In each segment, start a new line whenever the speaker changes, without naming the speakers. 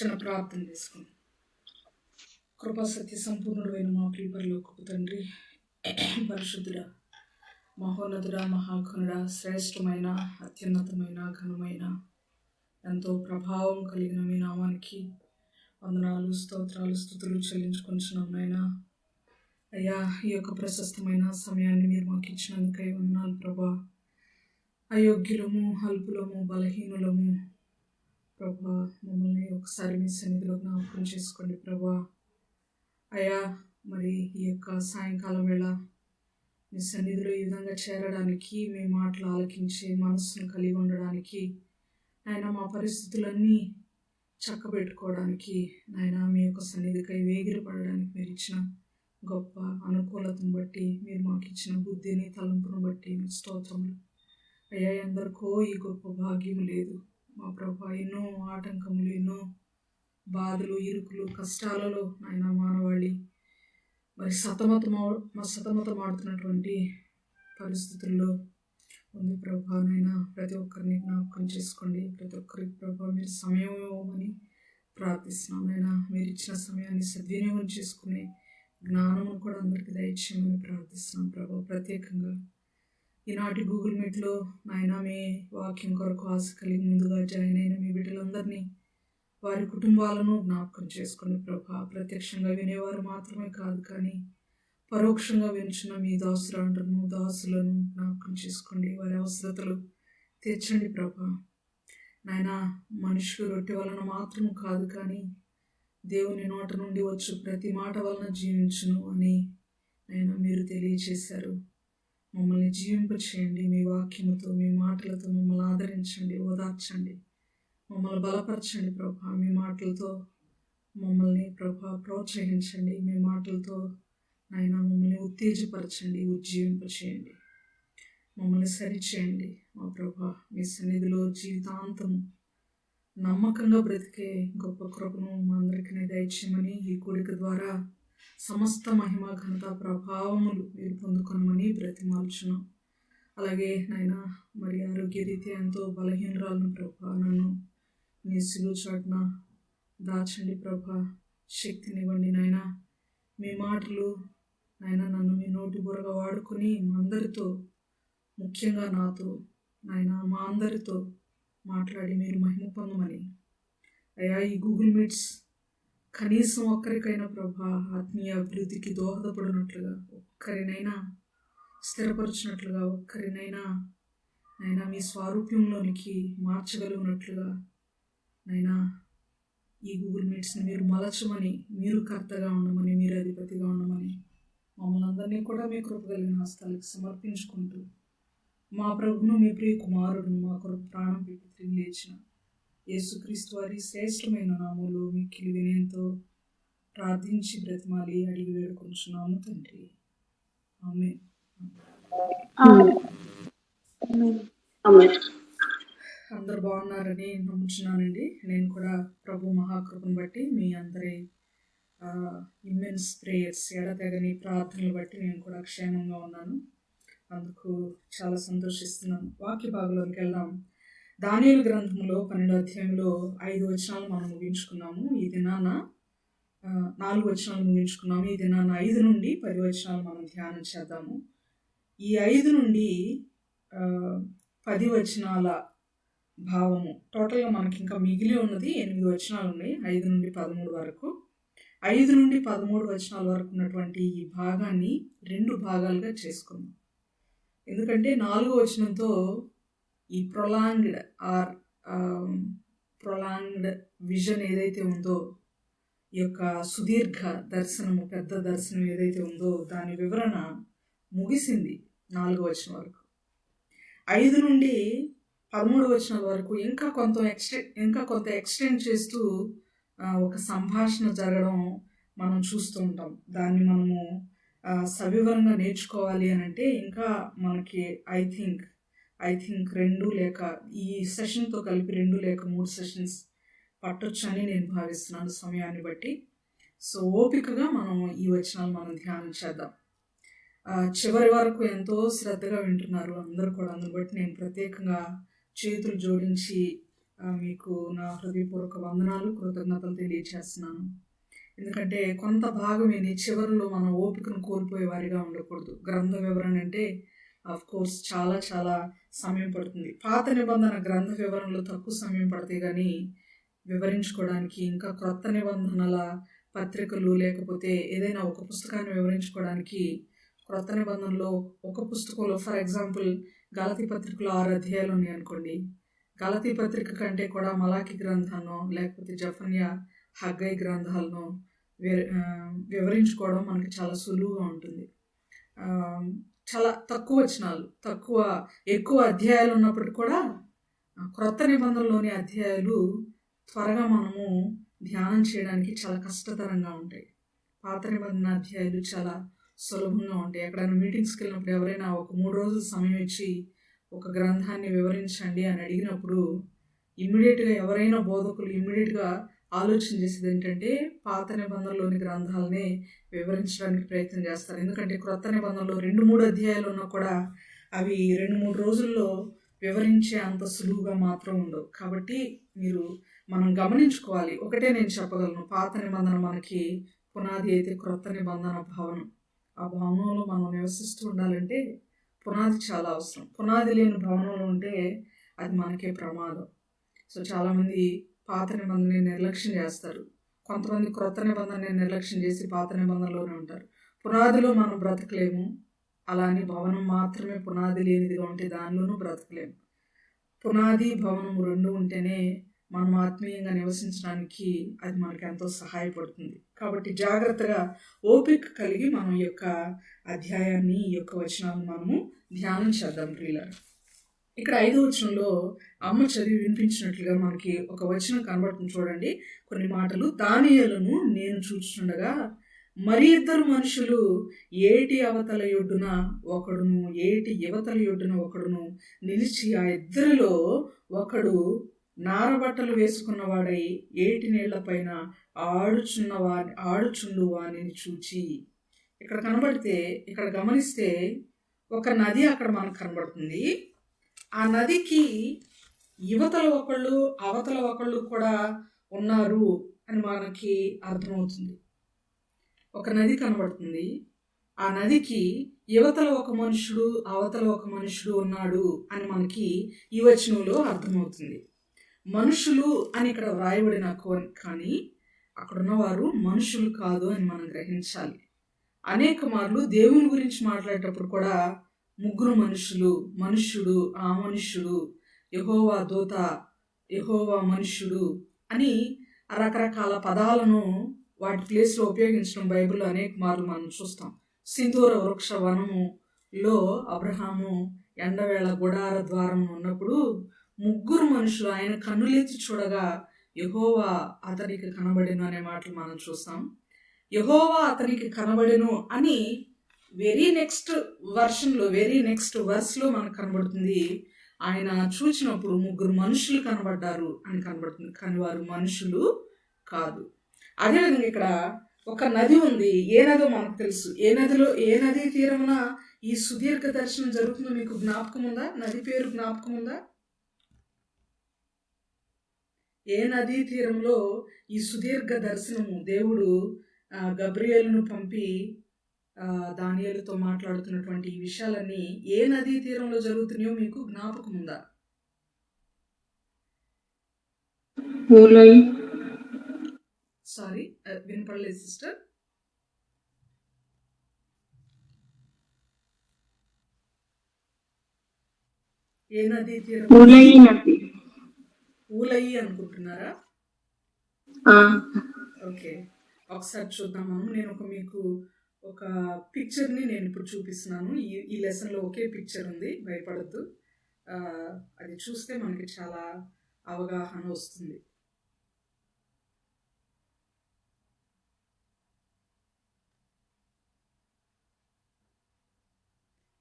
చిన్న ప్రార్థన చేసుకుందాం. కృపా సత్య సంపూర్ణుడైన మా ప్రియపరలోకపు తండ్రి, పరిశుద్ధుడా, మహోన్నతుడా, మహాఘనుడా, శ్రేష్టమైన, అత్యున్నతమైన, ఘనమైన, ఎంతో ప్రభావం కలిగిన మీ నామానికి వందనాలు, స్తోత్రాలు, స్తుతులు చెల్లించుకొనిచున్నాం నాయనా. అయ్యా, ఈ యొక్క ప్రశస్తమైన సమయాన్ని మీరు మాకు ఇచ్చినందుకై వందనాలు ప్రభా. అయోగ్యులము, అల్పులము, బలహీనులము ప్రభా, మమ్మల్ని ఒకసారి మీ సన్నిధిలో జ్ఞాపకం చేసుకోండి ప్రభా. అయ్యా, మరి ఈ యొక్క సాయంకాలం వేళ మీ సన్నిధిలో ఈ విధంగా చేరడానికి, మీ మాటలు ఆలకించే మనస్సును కలిగి ఉండడానికి, నాయన మా పరిస్థితులన్నీ చక్కబెట్టుకోవడానికి, నాయన మీ యొక్క సన్నిధికై వేగిరపడడానికి మీరు ఇచ్చిన గొప్ప అనుకూలతను బట్టి, మీరు మాకు ఇచ్చిన బుద్ధిని, తలంపును బట్టి మీ స్తోత్రములు. అయ్యా, ఎందరికో ఈ గొప్ప భాగ్యం లేదు మా ప్రభా. ఎన్నో ఆటంకములు, ఎన్నో బాధలు, ఇరుకులు, కష్టాలలో నాయన మానవాళి మరి సతమతమాడుతున్నటువంటి పరిస్థితుల్లో ఉంది ప్రభా. నాయన ప్రతి ఒక్కరిని జ్ఞాపకం చేసుకోండి. ప్రతి ఒక్కరికి ప్రభా మీరు సమయం ఇవ్వమని ప్రార్థిస్తున్నాం. నాయన మీరు ఇచ్చిన సమయాన్ని సద్వినియోగం చేసుకునే జ్ఞానము కూడా అందరికీ దయచేయమని ప్రార్థిస్తున్నాం ప్రభా. ప్రత్యేకంగా ఈనాటి గూగుల్ మీట్లో నాయన మీ వాక్యం కొరకు ఆశ కలిగి ముందుగా జాయిన్ అయిన మీ బిడ్డలందరినీ, వారి కుటుంబాలను జ్ఞాపకం చేసుకోండి ప్రభా. ప్రత్యక్షంగా వినేవారు మాత్రమే కాదు, కానీ పరోక్షంగా వినుచున్న మీ దాసులను జ్ఞాపకం చేసుకోండి. వారి అవసరతలు తీర్చండి ప్రభా. నాయన, మనుషులు రొట్టె వలన మాత్రం కాదు, కానీ దేవుని నోట నుండి వచ్చు ప్రతి మాట వలన జీవించును అని నాయన మీరు తెలియజేశారు. మమ్మల్ని జీవింపచేయండి. మీ వాక్యముతో, మీ మాటలతో మమ్మల్ని ఆదరించండి, ఓదార్చండి, మమ్మల్ని బలపరచండి ప్రభా. మీ మాటలతో మమ్మల్ని ప్రభా ప్రోత్సహించండి. మీ మాటలతో నాయన మమ్మల్ని ఉత్తేజపరచండి, ఉజ్జీవింపచేయండి, మమ్మల్ని సరిచేయండి మా ప్రభా. మీ సన్నిధిలో జీవితాంతం నమ్మకంగా బ్రతికే గొప్ప కృపను మా అందరికీ దయచేయమని, ఈ కూడిక ద్వారా సమస్త మహిమ, ఘనత, ప్రభావములు మీరు పొందుకొనమని బ్రతిమాలుచున్నాం. అలాగే నాయన, మరి ఆరోగ్య రీత్యా ఎంతో బలహీనరాలను ప్రభా, నన్ను మీ సిలువ చాటున దాచండి ప్రభా. శక్తినివ్వండి నాయన. మీ మాటలు నాయన నన్ను మీ నోటి బుర్రగా వాడుకొని మా అందరితో, ముఖ్యంగా నాతో నాయన, మా అందరితో మాట్లాడి మీరు మహిమ పొందమని. అయ్యా, ఈ గూగుల్ మీట్స్ కనీసం ఒక్కరికైనా ప్రభా ఆత్మీయ అభివృద్ధికి దోహదపడినట్లుగా, ఒక్కరినైనా స్థిరపరచినట్లుగా, ఒక్కరినైనా నైనా మీ స్వారూప్యంలోనికి మార్చగలిగినట్లుగా నైనా ఈ గూగుల్ మీట్స్ని మీరు మలచమని, మీరు కర్తగా ఉండమని, మీరు అధిపతిగా ఉండమని మమ్మల్ని అందరినీ కూడా మీ కృపగలిగిన హస్తాలకు సమర్పించుకుంటూ, మా ప్రభును, మీ ప్రియ కుమారుడును, మా కొరకు ప్రాణం పెట్టి తిరిగి లేచిన యేసుక్రీస్తు వారి శ్రేష్టమైన నామములో మిక్కిలి వినయంతో ప్రార్థించి బ్రతిమాలి అడిగి వేడుకొంచున్నాము తండ్రి. ఆమేన్. అందరు బాగున్నారని నమ్ముచున్నానండి. నేను కూడా ప్రభు మహాకృపను బట్టి, మీ అందరి ఇమ్మెన్స్ ప్రేయర్స్, ఎడతెగని ప్రార్థనలు బట్టి నేను కూడా క్షేమంగా ఉన్నాను. అందుకు చాలా సంతోషిస్తున్నాను. వాక్య భాగంలోకి వెళ్దాం. దానియేలు గ్రంథంలో 12వ అధ్యాయంలో 5 వచనాలు మనం ముగించుకున్నాము. ఈ దినాన 4 వచనాలు ముగించుకున్నాము. ఈ దినాన 5 నుండి 10 వచనాలు మనం ధ్యానం చేద్దాము. ఈ 5 నుండి 10 వచనాల భావము టోటల్గా మనకి ఇంకా మిగిలి ఉన్నది 8 వచనాలు ఉన్నాయి, 5 నుండి 13 వరకు. 5 నుండి 13 వచనాల వరకు ఉన్నటువంటి ఈ భాగాన్ని 2 భాగాలుగా చేసుకుందాం. ఎందుకంటే 4వ వచనంతో ఈ ప్రొలాంగ్డ్ విజన్ ఏదైతే ఉందో, ఈ యొక్క సుదీర్ఘ దర్శనము, పెద్ద దర్శనం ఏదైతే ఉందో, దాని వివరణ ముగిసింది 4వ వచనం వరకు. 5 నుండి 13 వచనాల వరకు ఇంకా కొంత ఎక్స్టెండ్ చేస్తూ ఒక సంభాషణ జరగడం మనం చూస్తూ ఉంటాం. దాన్ని మనము సవివరంగా నేర్చుకోవాలి అని అంటే ఇంకా మనకి ఐ థింక్ 2 లేక ఈ సెషన్తో కలిపి 2 లేక 3 సెషన్స్ పట్టొచ్చని నేను భావిస్తున్నాను సమయాన్ని బట్టి. సో ఓపికగా మనం ఈ వచనాలు మనం ధ్యానం చేద్దాం. చివరి వరకు ఎంతో శ్రద్ధగా వింటున్నారు అందరూ కూడా. అందుని బట్టి నేను ప్రత్యేకంగా చేతులు జోడించి మీకు నా హృదయపూర్వక వందనాలు, కృతజ్ఞతలు తెలియచేస్తున్నాను. ఎందుకంటే కొంత భాగం విని చివరిలో మనం ఓపికను కోల్పోయే వారిగా ఉండకూడదు. గ్రంథ వివరణ అంటే కోర్స్ చాలా చాలా సమయం పడుతుంది. పాత నిబంధన గ్రంథ వివరణలో తక్కువ సమయం పడతాయి కానీ వివరించుకోవడానికి, ఇంకా క్రొత్త నిబంధనల పత్రికలు లేకపోతే ఏదైనా ఒక పుస్తకాన్ని వివరించుకోవడానికి క్రొత్త నిబంధనలో ఒక పుస్తకంలో ఫర్ ఎగ్జాంపుల్ గలతీ పత్రికలో 6 అధ్యాయాలు ఉన్నాయి అనుకోండి. గలతీ పత్రిక కంటే కూడా మలాకి గ్రంథాలను లేకపోతే జఫన్యా, హగ్గై గ్రంథాలను వివరించుకోవడం మనకి చాలా సులువుగా ఉంటుంది. చాలా తక్కువ వచనాలు, ఎక్కువ అధ్యాయాలు ఉన్నప్పటికీ కూడా క్రొత్త నిబంధనలోని అధ్యాయాలు త్వరగా మనము ధ్యానం చేయడానికి చాలా కష్టతరంగా ఉంటాయి. పాత నిబంధన అధ్యాయాలు చాలా సులభంగా ఉంటాయి. ఎక్కడైనా మీటింగ్స్కి వెళ్ళినప్పుడు ఎవరైనా ఒక 3 రోజులు సమయం ఇచ్చి ఒక గ్రంథాన్ని వివరించండి అని అడిగినప్పుడు ఇమ్మీడియట్గా ఎవరైనా బోధకులు ఇమ్మీడియట్గా ఆలోచన చేసేది ఏంటంటే పాత నిబంధనలోని గ్రంథాలనే వివరించడానికి ప్రయత్నం చేస్తారు. ఎందుకంటే క్రొత్త నిబంధనలో 2-3 అధ్యాయాలు ఉన్నా కూడా అవి 2-3 రోజుల్లో వివరించే అంత సులువుగా మాత్రం ఉండవు. కాబట్టి మనం గమనించుకోవాలి. ఒకటే నేను చెప్పగలను, పాత నిబంధన మనకి పునాది అయితే క్రొత్త నిబంధన భవనం. ఆ భవనంలో మనం నివసిస్తూ ఉండాలంటే పునాది చాలా అవసరం. పునాది లేని భవనంలో ఉంటే అది మనకే ప్రమాదం. సో చాలామంది పాత నిబంధనని నిర్లక్ష్యం చేస్తారు. కొంతమంది క్రొత్త నిబంధనని నిర్లక్ష్యం చేసి పాత నిబంధనలోనే ఉంటారు. పునాదిలో మనం బ్రతకలేము, అలా అని భవనం మాత్రమే పునాది లేనిదిగా ఉంటే దానిలోనూ బ్రతకలేము. పునాది భవనము 2 ఉంటేనే మనం ఆత్మీయంగా నివసించడానికి అది మనకి ఎంతో సహాయపడుతుంది. కాబట్టి జాగ్రత్తగా ఓపిక కలిగి మనం ఈ యొక్క అధ్యాయాన్ని, ఈ యొక్క వచనాలను మనము ధ్యానం చేద్దాం ప్రియులారా. ఇక్కడ 5వ వచనంలో అమ్మ చదివి వినిపించినట్లుగా మనకి ఒక వచనం కనబడుతుంది చూడండి. కొన్ని మాటలు, దానియేలును నేను చూస్తుండగా మరి 2 మనుషులు ఏటి అవతల యొడ్డున ఒకడును ఏటి యువతల యొడ్డున ఒకడును నిలిచి ఆ ఇద్దరిలో ఒకడు నారబట్టలు వేసుకున్నవాడై ఏటి నీళ్ల పైన ఆడుచుండు వానిని చూచి. ఇక్కడ గమనిస్తే ఒక నది అక్కడ మనకు కనబడుతుంది. ఆ నదికి యువతల ఒకళ్ళు అవతల ఒకళ్ళు కూడా ఉన్నారు అని మనకి అర్థమవుతుంది. ఒక నది కనబడుతుంది. ఆ నదికి యువతల ఒక మనుషుడు అవతల ఒక మనుషుడు ఉన్నాడు అని మనకి ఈ వచనంలో అర్థమవుతుంది. మనుషులు అని ఇక్కడ వ్రాయబడిన కానీ అక్కడ ఉన్నవారు మనుషులు కాదు అని మనం గ్రహించాలి. అనేక మార్లు దేవుని గురించి మాట్లాడేటప్పుడు కూడా 3 మనుషులు, మనుష్యుడు, ఆ మనుష్యుడు, యెహోవా దూత, యెహోవా మనుష్యుడు అని రకరకాల పదాలను వాటి ప్లేస్లో ఉపయోగించడం బైబిల్లో అనేక మార్లు మనం చూస్తాం. సింధూర వృక్ష వనములో అబ్రహాము ఎండవేళ గుడార ద్వారం ఉన్నప్పుడు 3 మనుషులు ఆయన కన్నులెత్తి చూడగా యెహోవా అతనికి కనబడెను అనే మాటలు మనం చూస్తాం. యెహోవా అతనికి కనబడెను అని వెరీ నెక్స్ట్ వర్స్లో మనకు కనబడుతుంది. ఆయన చూసినప్పుడు 3 మనుషులు కనబడ్డారు అని కనబడుతుంది, కానీ వారు మనుషులు కాదు. అదేవిధంగా ఇక్కడ ఒక నది ఉంది. ఏ నదో మనకు తెలుసు. ఏ నది తీరమున ఈ సుదీర్ఘ దర్శనం జరుగుతుందో మీకు జ్ఞాపకం ఉందా? నది పేరు జ్ఞాపకం ఉందా? ఏ నదీ తీరంలో ఈ సుదీర్ఘ దర్శనము దేవుడు గబ్రియేలును పంపి దానియేలుతో మాట్లాడుతున్నటువంటి ఈ విషయాలన్నీ ఏ నదీ తీరంలో జరుగుతున్నాయో మీకు జ్ఞాపకం ఉందా? సారీ, వినపడలేదు సిస్టర్. ఏ నదీ తీరం? ఊలయి అనుకుంటున్నారా? ఓకే, ఒకసారి చూద్దాము. నేను మీకు ఒక పిక్చర్ని నేను ఇప్పుడు చూపిస్తున్నాను. ఈ లెసన్లో ఒకే పిక్చర్ ఉంది, భయపడద్దు. అది చూస్తే మనకి చాలా అవగాహన వస్తుంది.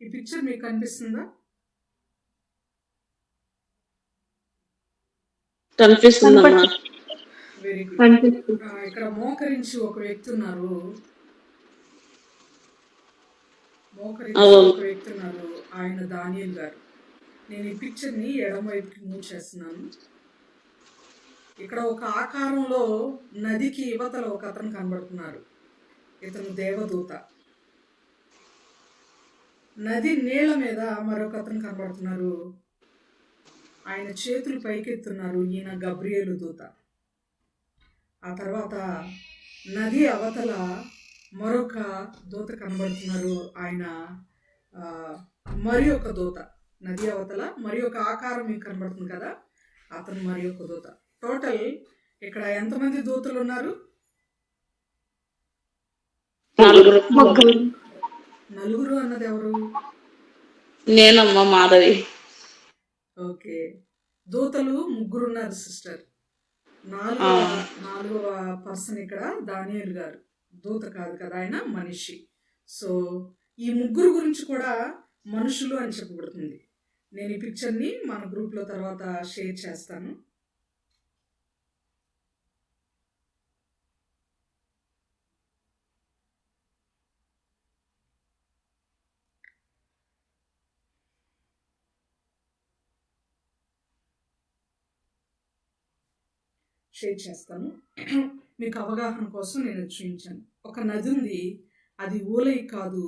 ఈ పిక్చర్ మీకు కనిపిస్తుందా? Very good. ఇక్కడ మోకరించి ఒక వ్యక్తి ఉన్నారు. ఆయన దానియేలు గారు. నేను ఈ పిక్చర్ని ఎడమ వైపుకి మూవ్ చేస్తున్నాను. ఇక్కడ ఒక ఆకారంలో నదికి యువతల ఒక అతను కనబడుతున్నాడు. ఇతను దేవదూత. నది నీళ్ల మీద మరొక అతను కనబడుతున్నారు. ఆయన చేతులు పైకెత్తున్నారు. ఈయన గబ్రియేలు దూత. ఆ తర్వాత నది అవతల మరొక దూత కనబడుతున్నారు. ఆయన మరి ఒక దూత. నది అవతల మరి ఒక ఆకారం మీకు కనబడుతుంది కదా, అతను మరి ఒక దూత. టోటల్ ఇక్కడ ఎంతమంది దూతలు ఉన్నారు? నలుగురు అన్నది ఎవరు?
నేనమ్మా మాధవి.
ఓకే, దూతలు ముగ్గురు ఉన్నారు సిస్టర్. నాలుగవ పర్సన్ ఇక్కడ దానియేలు గారు. దూత కాదు కదా, ఆయన మనిషి. సో ఈ ముగ్గురు గురించి కూడా మనుషులు అని చెప్పబడుతుంది. నేను ఈ పిక్చర్ని మన గ్రూప్లో తర్వాత షేర్ చేస్తాను. మీకు అవగాహన కోసం నేను చూపించాను. ఒక నది ఉంది, అది ఊలై కాదు,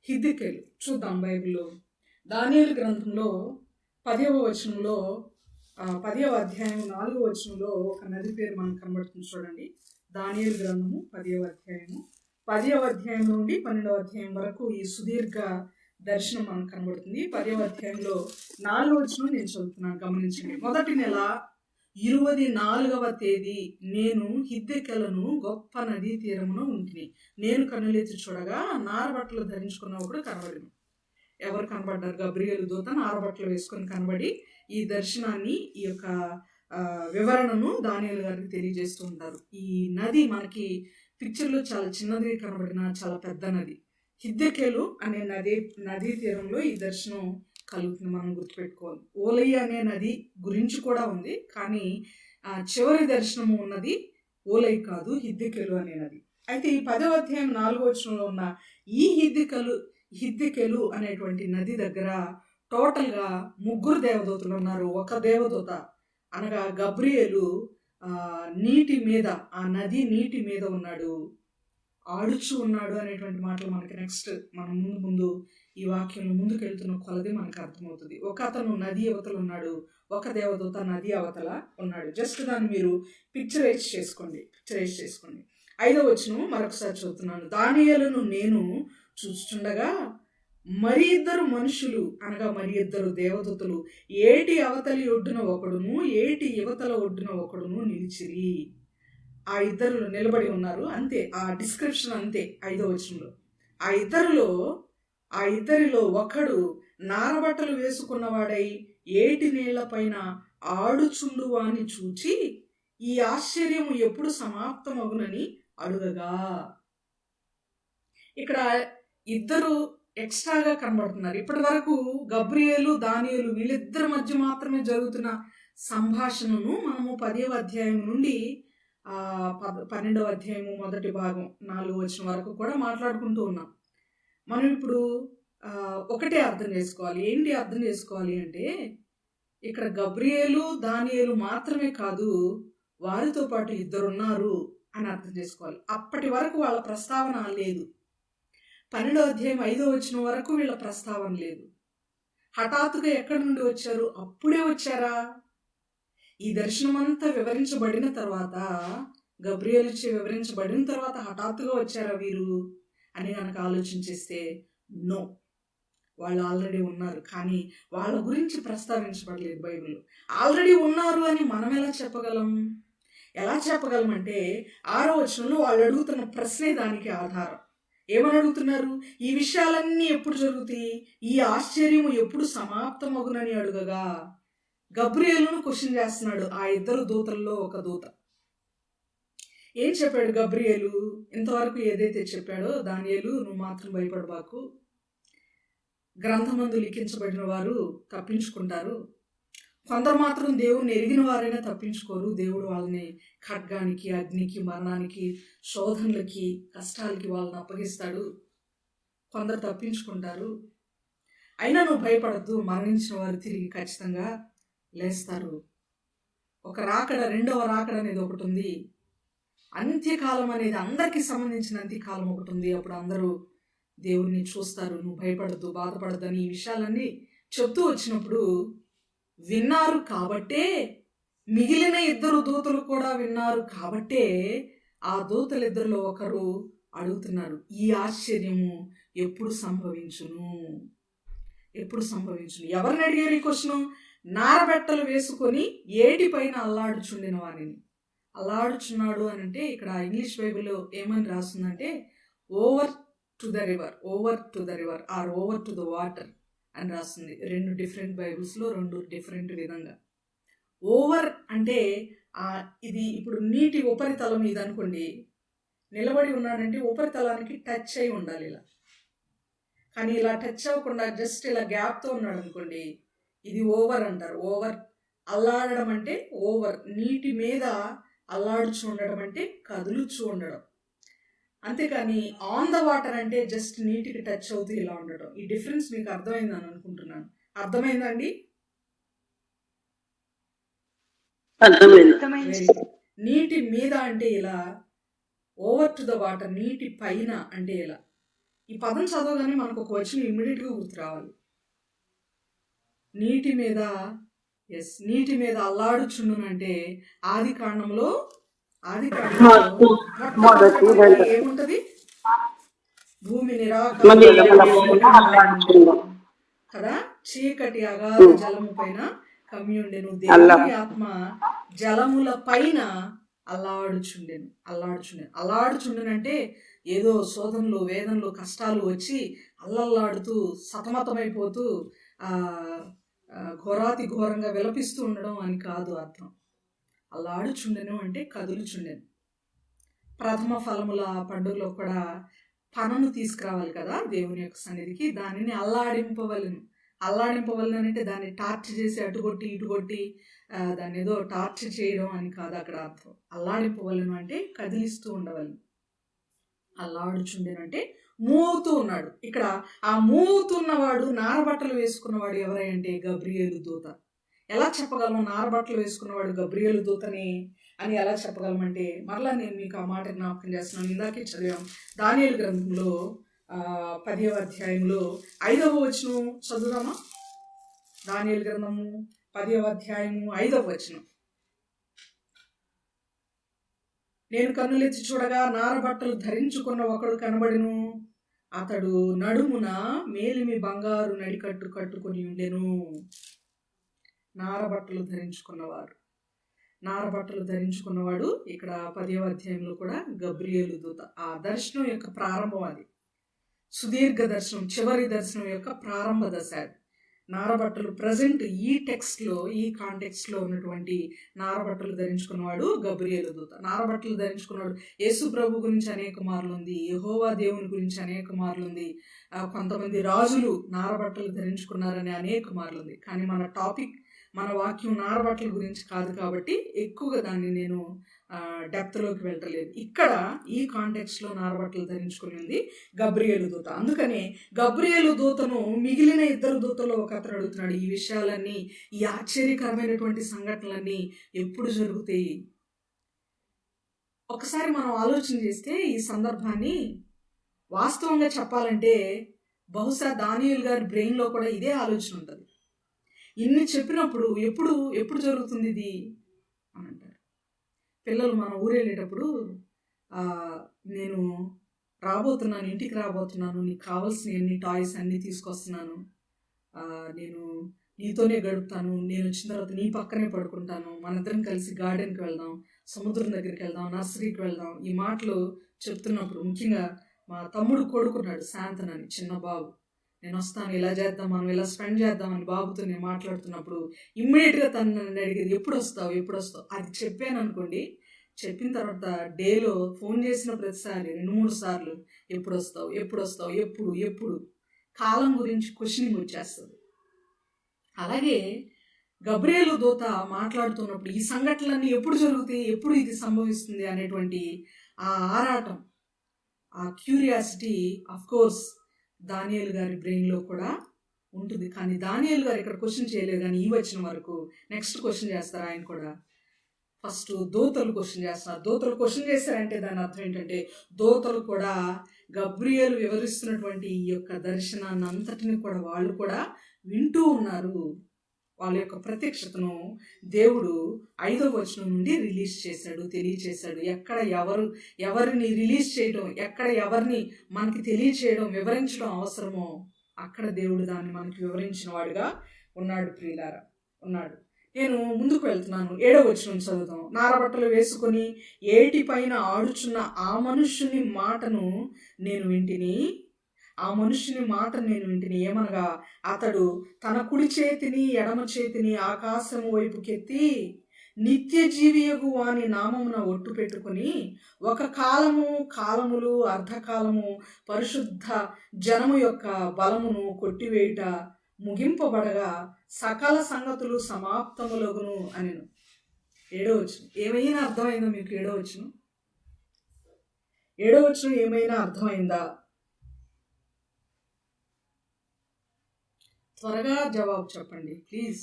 హిద్దెకెలు. చూద్దాం బైబిల్లో. దానియేలు గ్రంథంలో 10వ వచనంలో 10వ అధ్యాయం 4వ వచనంలో ఒక నది పేరు మనకు కనబడుతుంది. చూడండి, దానియేలు గ్రంథము 10వ అధ్యాయము 10వ అధ్యాయం నుండి 12వ అధ్యాయం వరకు ఈ సుదీర్ఘ దర్శనం మనకు కనబడుతుంది. 10వ అధ్యాయంలో 4వ వచనం నేను చదువుతున్నాను, గమనించండి. మొదటి నెల 24వ తేదీ నేను హిద్దెకెలను గొప్ప నదీ తీరమున ఉంటిని. నేను కన్నులెత్తి చూడగా నారబట్టలు ధరించుకున్నప్పుడు కనబడిను. ఎవరు కనబడ్డారు? గబ్రియేలు దూత నారబట్టలు వేసుకొని కనబడి ఈ దర్శనాన్ని, ఈ యొక్క వివరణను దానియేలు గారికి తెలియజేస్తూ ఉంటారు. ఈ నది మనకి పిక్చర్లో చాలా చిన్నది కనబడిన చాలా పెద్ద నది. హిద్దెకెలు అనే నదీ తీరంలో ఈ దర్శనం కలుగుతుంది. మనం గుర్తుపెట్టుకోవాలి. ఓలై అనే నది గురించి కూడా ఉంది, కానీ చివరి దర్శనము ఉన్నది ఓలై కాదు, హిద్దెకెలు అనే నది. అయితే ఈ 10వ అధ్యాయం 4వ వచనంలో ఉన్న ఈ హిద్దెకెలు అనేటువంటి నది దగ్గర టోటల్గా ముగ్గురు దేవదూతలు ఉన్నారు. ఒక దేవదూత అనగా గబ్రియేలు నీటి మీద, ఆ నది నీటి మీద ఉన్నాడు, ఆడుచు ఉన్నాడు అనేటువంటి మాటలు మనకి నెక్స్ట్ మనం ముందు ఈ వాక్యంలో ముందుకు వెళ్తున్న కొలది మనకు అర్థమవుతుంది. ఒక అతను నది అవతల ఉన్నాడు, ఒక దేవదూత నది అవతల ఉన్నాడు. జస్ట్ దాన్ని మీరు పిక్చరైజ్ చేసుకోండి. 5వ వచనం మరొకసారి చదువుతున్నాను. దానియేలును నేను చూస్తుండగా మరి ఇద్దరు మనుషులు అనగా మరి ఇద్దరు దేవదూతలు ఏటి అవతలి ఒడ్డున ఒకడును ఏటి యువతల ఒడ్డున ఒకడును నిలిచిరి. ఆ ఇద్దరు నిలబడి ఉన్నారు. అంతే, ఆ డిస్క్రిప్షన్ అంతే 5వ వచనంలో. ఆ ఇద్దరిలో ఒకడు నారబట్టలు వేసుకున్నవాడై ఏటి నీళ్ల పైన ఆడుచుండు వాని చూచి ఈ ఆశ్చర్యము ఎప్పుడు సమాప్తమగునని అడుగగా. ఇక్కడ ఇద్దరు ఎక్స్ట్రాగా కనబడుతున్నారు. ఇప్పటి వరకు గబ్రియేలు దానియేలు వీళ్ళిద్దరి మధ్య మాత్రమే జరుగుతున్న సంభాషణను మనము 10వ అధ్యాయం నుండి 12వ అధ్యాయము మొదటి భాగం 4వ వచనం వరకు కూడా మాట్లాడుకుంటూ ఉన్నాం. మనం ఇప్పుడు ఒకటే అర్థం చేసుకోవాలి. ఏంటి అర్థం చేసుకోవాలి అంటే, ఇక్కడ గబ్రియేలు దానియేలు మాత్రమే కాదు, వారితో పాటు ఇద్దరున్నారు అని అర్థం చేసుకోవాలి. అప్పటి వరకు వాళ్ళ ప్రస్తావన లేదు. 12వ అధ్యాయం 5వ వచనం వరకు వీళ్ళ ప్రస్తావన లేదు. హఠాత్తుగా ఎక్కడి నుండి వచ్చారు? అప్పుడే వచ్చారా? ఈ దర్శనమంతా వివరించబడిన తర్వాత, గబ్రియేలు వివరించబడిన తర్వాత హఠాత్తుగా వచ్చారా వీరు అని కనుక ఆలోచించేస్తే నో, వాళ్ళు ఆల్రెడీ ఉన్నారు. కానీ వాళ్ళ గురించి ప్రస్తావించబడలేదు బైబిల్లో. ఆల్రెడీ ఉన్నారు అని మనం ఎలా చెప్పగలం? అంటే 6వ వచనంలో వాళ్ళు అడుగుతున్న ప్రశ్నే దానికి ఆధారం. ఏమని అడుగుతున్నారు? ఈ విషయాలన్నీ ఎప్పుడు జరుగుతాయి? ఈ ఆశ్చర్యము ఎప్పుడు సమాప్తమగునని అడుగగా గబ్రియేలును క్వశ్చన్ చేస్తున్నాడు. ఆ ఇద్దరు దూతల్లో ఒక దూత ఏం చెప్పాడు? గబ్రియేలు ఇంతవరకు ఏదైతే చెప్పాడో, దానియేలు నువ్వు మాత్రం భయపడబాకు, గ్రంథమందు లిఖించబడిన వారు తప్పించుకుంటారు, కొందరు మాత్రం దేవుని ఎరిగిన వారైనా తప్పించుకోరు. దేవుడు వాళ్ళని ఖడ్గానికి, అగ్నికి, మరణానికి, శోధనలకి, కష్టాలకి వాళ్ళని అప్పగిస్తాడు. కొందరు తప్పించుకుంటారు. అయినా నువ్వు భయపడద్దు, మరణించిన వారు తిరిగి ఖచ్చితంగా లేస్తారు. ఒక రాకడ, రెండవ రాకడ అనేది ఒకటి ఉంది. అంత్యకాలం అనేది అందరికీ సంబంధించిన అంత్యకాలం ఒకటి ఉంది. అప్పుడు అందరూ దేవుణ్ణి చూస్తారు. నువ్వు భయపడద్దు, బాధపడద్దు అని ఈ విషయాలన్నీ చెప్తూ వచ్చినప్పుడు విన్నారు కాబట్టే, మిగిలిన 2 దూతలు కూడా విన్నారు కాబట్టే ఆ దూతలిద్దరిలో ఒకరు అడుగుతున్నారు, ఈ ఆశ్చర్యము ఎప్పుడు సంభవించును, ఎప్పుడు సంభవించును? ఎవరిని అడిగారు ఈ క్వశ్చన్? నారబెట్టలు వేసుకొని ఏటిపైన అల్లాడుచుండిన వారిని. అల్లాడుచున్నాడు అని అంటే ఇక్కడ ఇంగ్లీష్ బైబిల్లో ఏమని రాస్తుందంటే over to the river, over to the river or over to the water అని రాస్తుంది. 2 డిఫరెంట్ బైబిల్స్లో 2 డిఫరెంట్ విధంగా. ఓవర్ అంటే ఇది ఇప్పుడు నీటి ఉపరితలం ఇది అనుకోండి, నిలబడి ఉన్నాడంటే ఉపరితలానికి టచ్ అయి ఉండాలి ఇలా. కానీ ఇలా టచ్ అవ్వకుండా జస్ట్ ఇలా గ్యాప్తో ఉన్నాడు అనుకోండి, ఇది ఓవర్ అంటారు. ఓవర్ అల్లాడడం అంటే ఓవర్, నీటి మీద అల్లాడుచు ఉండడం అంటే కదులుచు ఉండడం. అంతేకాని ఆన్ ద వాటర్ అంటే జస్ట్ నీటికి టచ్ అవుతూ ఇలా ఉండడం. ఈ డిఫరెన్స్ మీకు అర్థమైందని అనుకుంటున్నాను. అర్థమైందండి? నీటి మీద అంటే ఇలా, ఓవర్ టు ద వాటర్ నీటి పైన అంటే ఇలా. ఈ పదం చదవగానే మనకు ఒక వచనం ఇమ్మీడియట్గా గుర్తు రావాలి. నీటి మీద, నీటి మీద అల్లాడుచుండును అంటే ఆది కాండంలో ఏముంటది? భూమి కదా, చీకటి అగాధ జలము పైన కమ్యుండెను, దేవుని ఆత్మ జలముల పైన అల్లాడుచుండెను అంటే ఏదో శోధనలు, వేదనలు, కష్టాలు వచ్చి అల్లల్లాడుతూ సతమతమైపోతూ ఘోరాతి ఘోరంగా విలపిస్తూ ఉండడం అని కాదు అర్థం. అల్లాడుచుండెను అంటే కదులుచుండెను. ప్రథమ ఫలముల పండుగలో కూడా పనను తీసుకురావాలి కదా దేవుని యొక్క సన్నిధికి, దానిని అల్లాడింపవలను అంటే దాన్ని టార్చ్ చేసి అటుకొట్టి ఇటుకొట్టి దాన్ని ఏదో టార్చ్ చేయడం అని కాదు అక్కడ అర్థం. అల్లాడింపవలను అంటే కదిలిస్తూ ఉండవలను. అల్లాడుచుండెను అంటే మూవుతూ ఉన్నాడు. ఇక్కడ ఆ మూవుతున్నవాడు నారబట్టలు వేసుకున్నవాడు ఎవరై అంటే గబ్రియేలు దూత. ఎలా చెప్పగలము నారబట్టలు వేసుకున్నవాడు గబ్రియేలు దూతని అని ఎలా చెప్పగలమంటే, మరలా నేను మీకు ఆ మాట జ్ఞాపకం చేస్తున్నాను. ఇందాకే చదివాం దానియేలు గ్రంథంలో 10వ అధ్యాయంలో 5వ వచనం చదువుదామా? దానియేలు గ్రంథము 10వ అధ్యాయము 5వ వచనం. నేను కన్నులెత్తి చూడగా నారబట్టలు ధరించుకున్న ఒకడు కనబడిను, అతడు నడుమున మేలిమి బంగారు నడికట్టు కట్టుకొని ఉండెను. నారబట్టలు ధరించుకున్నవాడు ఇక్కడ 10వ అధ్యాయంలో కూడా గబ్రియేలు దూత. ఆ దర్శనం యొక్క ప్రారంభం అది. సుదీర్ఘ దర్శనం, చివరి దర్శనం యొక్క ప్రారంభ దశ అది. నారబట్టలు ప్రజెంట్ ఈ టెక్స్ట్లో, ఈ కాంటెక్స్ట్లో ఉన్నటువంటి నారబట్టలు ధరించుకున్నవాడు గబ్రియేలు దూత. నారబట్టలు ధరించుకున్నవాడు యేసు ప్రభు గురించి అనేక మార్లు ఉంది, యెహోవా దేవుని గురించి అనేక మార్లు ఉంది, కొంతమంది రాజులు నారబట్టలు ధరించుకున్నారని అనేక మార్లు ఉంది. కానీ మన వాక్యం నారబట్టల గురించి కాదు కాబట్టి ఎక్కువగా దాన్ని నేను డెప్త్లోకి వెళ్ళలేదు. ఇక్కడ ఈ కాంటెక్స్ట్లో నారబట్టలు ధరించుకుని ఉంది గబ్రియేలు దూత. అందుకనే గబ్రియేలు దూతను మిగిలిన 2 దూతల్లో ఒక అతను అడుగుతున్నాడు, ఈ విషయాలన్నీ, ఈ ఆశ్చర్యకరమైనటువంటి సంఘటనలన్నీ ఎప్పుడు జరుగుతాయి? ఒకసారి మనం ఆలోచన చేస్తే ఈ సందర్భాన్ని వాస్తవంగా చెప్పాలంటే బహుశా దానియేలు గారి బ్రెయిన్లో కూడా ఇదే ఆలోచన ఉంటుంది. ఇన్ని చెప్పినప్పుడు ఎప్పుడు జరుగుతుంది ఇది అని అంటారు. పిల్లలు మన ఊరు వెళ్ళేటప్పుడు నేను ఇంటికి రాబోతున్నాను, నీకు కావాల్సిన అన్ని టాయ్స్ అన్నీ తీసుకొస్తున్నాను, నేను నీతోనే గడుపుతాను, నేను వచ్చిన తర్వాత నీ పక్కనే పడుకుంటాను, మనిద్దరం కలిసి గార్డెన్కి వెళ్దాం, సముద్రం దగ్గరికి వెళ్దాం, నర్సరీకి వెళ్దాం, ఈ మాటలు చెప్తున్నప్పుడు ముఖ్యంగా మా తమ్ముడు కొడుకున్నాడు శాంతన్ అని, చిన్న బాబు, నేను వస్తాను, ఇలా చేద్దాం, మనం ఇలా స్పెండ్ చేద్దాం అని బాబుతో నేను మాట్లాడుతున్నప్పుడు ఇమ్మీడియట్గా తను నన్ను అడిగేది, ఎప్పుడు వస్తావు? అది చెప్పాను అనుకోండి, చెప్పిన తర్వాత డేలో ఫోన్ చేసిన ప్రతిసారి 2-3 సార్లు ఎప్పుడు వస్తావు, ఎప్పుడు కాలం గురించి క్వశ్చనింగ్ వచ్చేస్తుంది. అలాగే గబ్రియేలు దూత మాట్లాడుతున్నప్పుడు ఈ సంఘటనలన్నీ ఎప్పుడు జరుగుతాయి, ఎప్పుడు ఇది సంభవిస్తుంది అనేటువంటి ఆ ఆరాటం, ఆ క్యూరియాసిటీ అఫ్కోర్స్ దానియేలు గారి బ్రెయిన్లో కూడా ఉంటుంది. కానీ దానియేలు గారు ఇక్కడ క్వశ్చన్ చేయలేదు, కానీ ఈ వచ్చిన వరకు నెక్స్ట్ క్వశ్చన్ చేస్తారు ఆయన కూడా. ఫస్ట్ దూతలు క్వశ్చన్ చేస్తున్నారు. దూతలు క్వశ్చన్ చేశారంటే దాని అర్థం ఏంటంటే దూతలు కూడా గబ్రియేలు వివరిస్తున్నటువంటి ఈ యొక్క దర్శనాన్ని అంతటిని కూడా వాళ్ళు కూడా వింటూ ఉన్నారు. వాళ్ళ యొక్క ప్రత్యక్షతను దేవుడు 5వ వచనం నుండి రిలీజ్ చేశాడు, తెలియచేశాడు. ఎక్కడ ఎవరిని రిలీజ్ చేయడం, ఎక్కడ ఎవరిని మనకి తెలియచేయడం, వివరించడం అవసరమో అక్కడ దేవుడు దాన్ని మనకి వివరించిన వాడుగా ఉన్నాడు. ప్రియులారా, ఉన్నాడు. నేను ముందుకు వెళ్తున్నాను. 7వ వచనం చదువుతాం. నారబట్టలు వేసుకొని ఏటిపైన ఆడుచున్న ఆ మనుష్యుని మాటను నేను వింటిని. ఏమనగా అతడు తన కుడి చేతిని ఎడమ చేతిని ఆకాశము వైపుకెత్తి నిత్య జీవియగు వాని నామమున ఒట్టు పెట్టుకుని ఒక కాలములు అర్ధకాలము పరిశుద్ధ జనము యొక్క బలమును కొట్టివేయుట ముగింపబడగా సకల సంగతులు సమాప్తములగును అనెను. 7వ వచనం ఏమైనా అర్థమైందా మీకు? 7వ వచనం ఏమైనా అర్థమైందా? త్వరగా జవాబు చెప్పండి ప్లీజ్.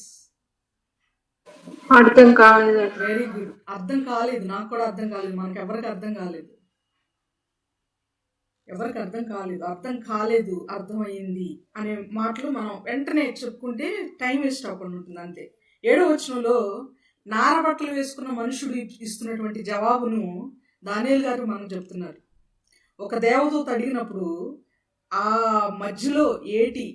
అర్థం కాలేదు.
Very good. అర్థం కాలేదు. నాకు కూడా అర్థం కాలేదు. మనకు ఎవరికి అర్థం కాలేదు. అర్థం కాలేదు, అర్థమైంది అనే మాటలు మనం వెంటనే చెప్పుకుంటే టైం వేస్ట్ అవ్వకుండా ఉంటుంది, అంతే. 7వ వచనంలో నారబట్టలు వేసుకున్న మనుషుడు ఇస్తున్నటువంటి జవాబును దానియేలు గారు మనకు చెప్తున్నారు. ఒక దేవదూత అడిగినప్పుడు ఆ మధ్యలో ఏటి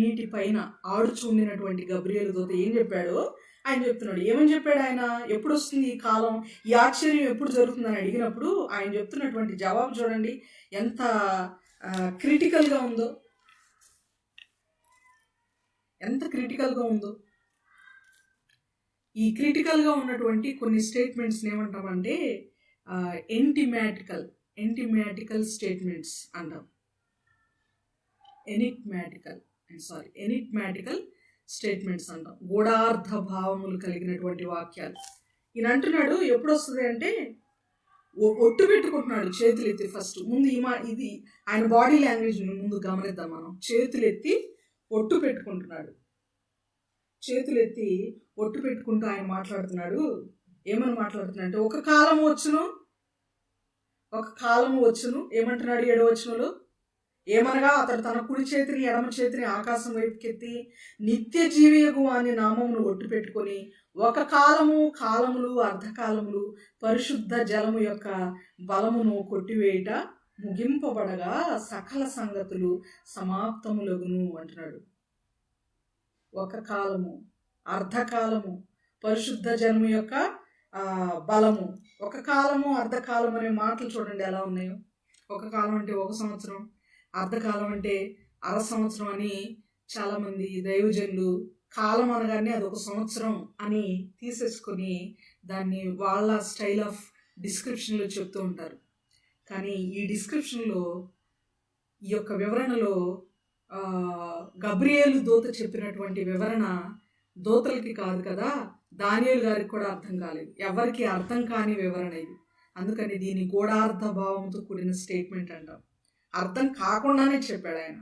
నీటి పైన ఆడుచు ఉండినటువంటి గబ్రియేలు దూత ఏం చెప్పాడో ఆయన చెప్తున్నాడు. ఏమని చెప్పాడు ఆయన? ఎప్పుడు వస్తుంది ఈ కాలం, ఈ ఆశ్చర్యం ఎప్పుడు జరుగుతుందని అడిగినప్పుడు ఆయన చెప్తున్నటువంటి జవాబు చూడండి ఎంత క్రిటికల్గా ఉందో. ఈ క్రిటికల్గా ఉన్నటువంటి కొన్ని స్టేట్మెంట్స్ని ఏమంటామంటే ఎంటిమాటికల్ స్టేట్మెంట్స్ అంటాం. ఎనిట్మాటికల్ స్టేట్మెంట్స్ అంటాం. గూఢార్థ భావములు కలిగినటువంటి వాక్యాలు. ఈయన అంటున్నాడు ఎప్పుడు వస్తుంది అంటే ఒట్టు పెట్టుకుంటున్నాడు చేతులెత్తి. ఫస్ట్ ముందు ఇది ఆయన బాడీ లాంగ్వేజ్ ముందు గమనిద్దాం మనం. చేతులెత్తి ఒట్టు పెట్టుకుంటూ ఆయన మాట్లాడుతున్నాడు. ఏమని మాట్లాడుతున్నాడు అంటే ఒక కాలము వచ్చును ఏమంటున్నాడు 7వ వచనంలో? ఏమనగా అతడు తన కుడి చేతిని ఎడమ చేతిని ఆకాశం వైపుకెత్తి నిత్య జీవియగు వాని నామమును ఒట్టు పెట్టుకొని ఒక కాలములు అర్ధకాలములు పరిశుద్ధ జలము యొక్క బలమును కొట్టివేయుట ముగింపబడగా సకల సంగతులు సమాప్తములగును అంటున్నాడు. ఒక కాలము, అర్ధకాలము, పరిశుద్ధ జలము యొక్క బలము. ఒక కాలము, అర్ధకాలం అనే మాటలు చూడండి ఎలా ఉన్నాయో. ఒక కాలం అంటే 1 సంవత్సరం, అర్ధకాలం అంటే 1/2 సంవత్సరం అని చాలామంది దైవజనులు కాలం అనగానే అది 1 సంవత్సరం అని తీసేసుకొని దాన్ని వాళ్ళ స్టైల్ ఆఫ్ డిస్క్రిప్షన్లో చెప్తూ ఉంటారు. కానీ ఈ డిస్క్రిప్షన్లో, ఈ యొక్క వివరణలో గబ్రియేలు దూత చెప్పినటువంటి వివరణ దూతలకి కాదు కదా, దానియేలు గారికి కూడా అర్థం కాలేదు. ఎవరికి అర్థం కాని వివరణ ఇది. అందుకని దీని గూఢార్థ భావంతో కూడిన స్టేట్మెంట్ అంటాం. అర్థం కాకుండానే చెప్పాడు ఆయన.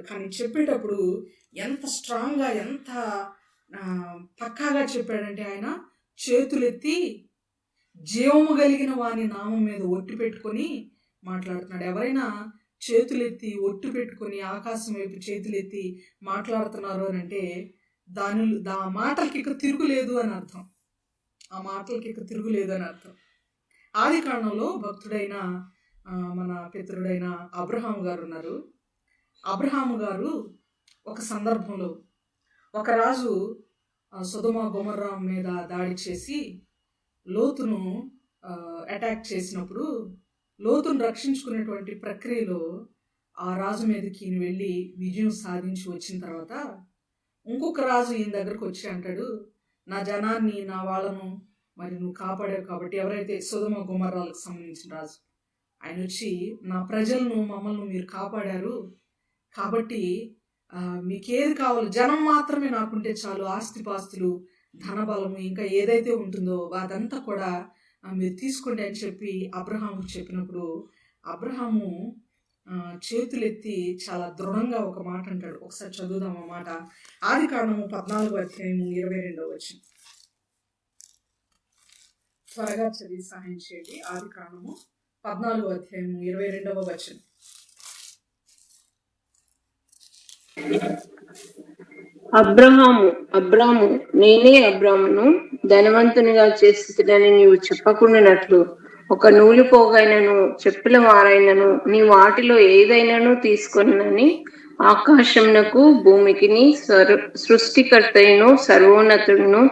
కానీ చెప్పేటప్పుడు ఎంత స్ట్రాంగ్గా, ఎంత పక్కాగా చెప్పాడంటే ఆయన చేతులెత్తి జీవము కలిగిన వాని నామం మీద ఒట్టు పెట్టుకొని మాట్లాడుతున్నాడు. ఎవరైనా చేతులెత్తి ఒట్టు పెట్టుకొని ఆకాశం వైపు చేతులెత్తి మాట్లాడుతున్నారు అని అంటే ఆ మాటలకి ఇక తిరుగులేదు అని అర్థం. ఆది కాండంలో భక్తుడైన మన పితరుడైన అబ్రహాము గారు ఉన్నారు. అబ్రహాము గారు ఒక సందర్భంలో ఒక రాజు సొదొమ గొమొర్రా మీద దాడి చేసి లోతును అటాక్ చేసినప్పుడు లోతును రక్షించుకునేటువంటి ప్రక్రియలో ఆ రాజు మీదకి ఈయన వెళ్ళి విజయం సాధించి వచ్చిన తర్వాత ఇంకొక రాజు ఈయన దగ్గరకు వచ్చి అంటాడు, నా జనాన్ని, నా వాళ్ళను మరి నువ్వు కాపాడావు కాబట్టి, ఎవరైతే సొదొమ గొమొర్రాలకు సంబంధించిన రాజు, ఆయన వచ్చి నా ప్రజలను, మమ్మల్ని మీరు కాపాడారు కాబట్టి మీకేది కావాలో, జనం మాత్రమే నాకుంటే చాలు, ఆస్తిపాస్తులు, ధనబలము, ఇంకా ఏదైతే ఉంటుందో అదంతా కూడా మీరు తీసుకోండి అని చెప్పి అబ్రహాముకు చెప్పినప్పుడు అబ్రహాము చేతులెత్తి చాలా దృఢంగా ఒక మాట అంటాడు. ఒకసారి చదువుదాం ఆ మాట. ఆది కాండము 14వ అధ్యాయము 22వ వచనం. త్వరగా చదివి సహాయం చేయండి. ఆదికాండము 14వ అధ్యాయము 22వ వచనం.
అబ్రాము నేనే అబ్రామును ధనవంతునిగా చేస్తుడని నీవు చెప్పకుండానట్లు ఒక నూలు పోగైనను చెప్పుల వారైనను నీ వాటిలో ఏదైనాను తీసుకొనని ఆకాశమునకు భూమికిని సృష్టికర్తయును సర్వోన్నతుడును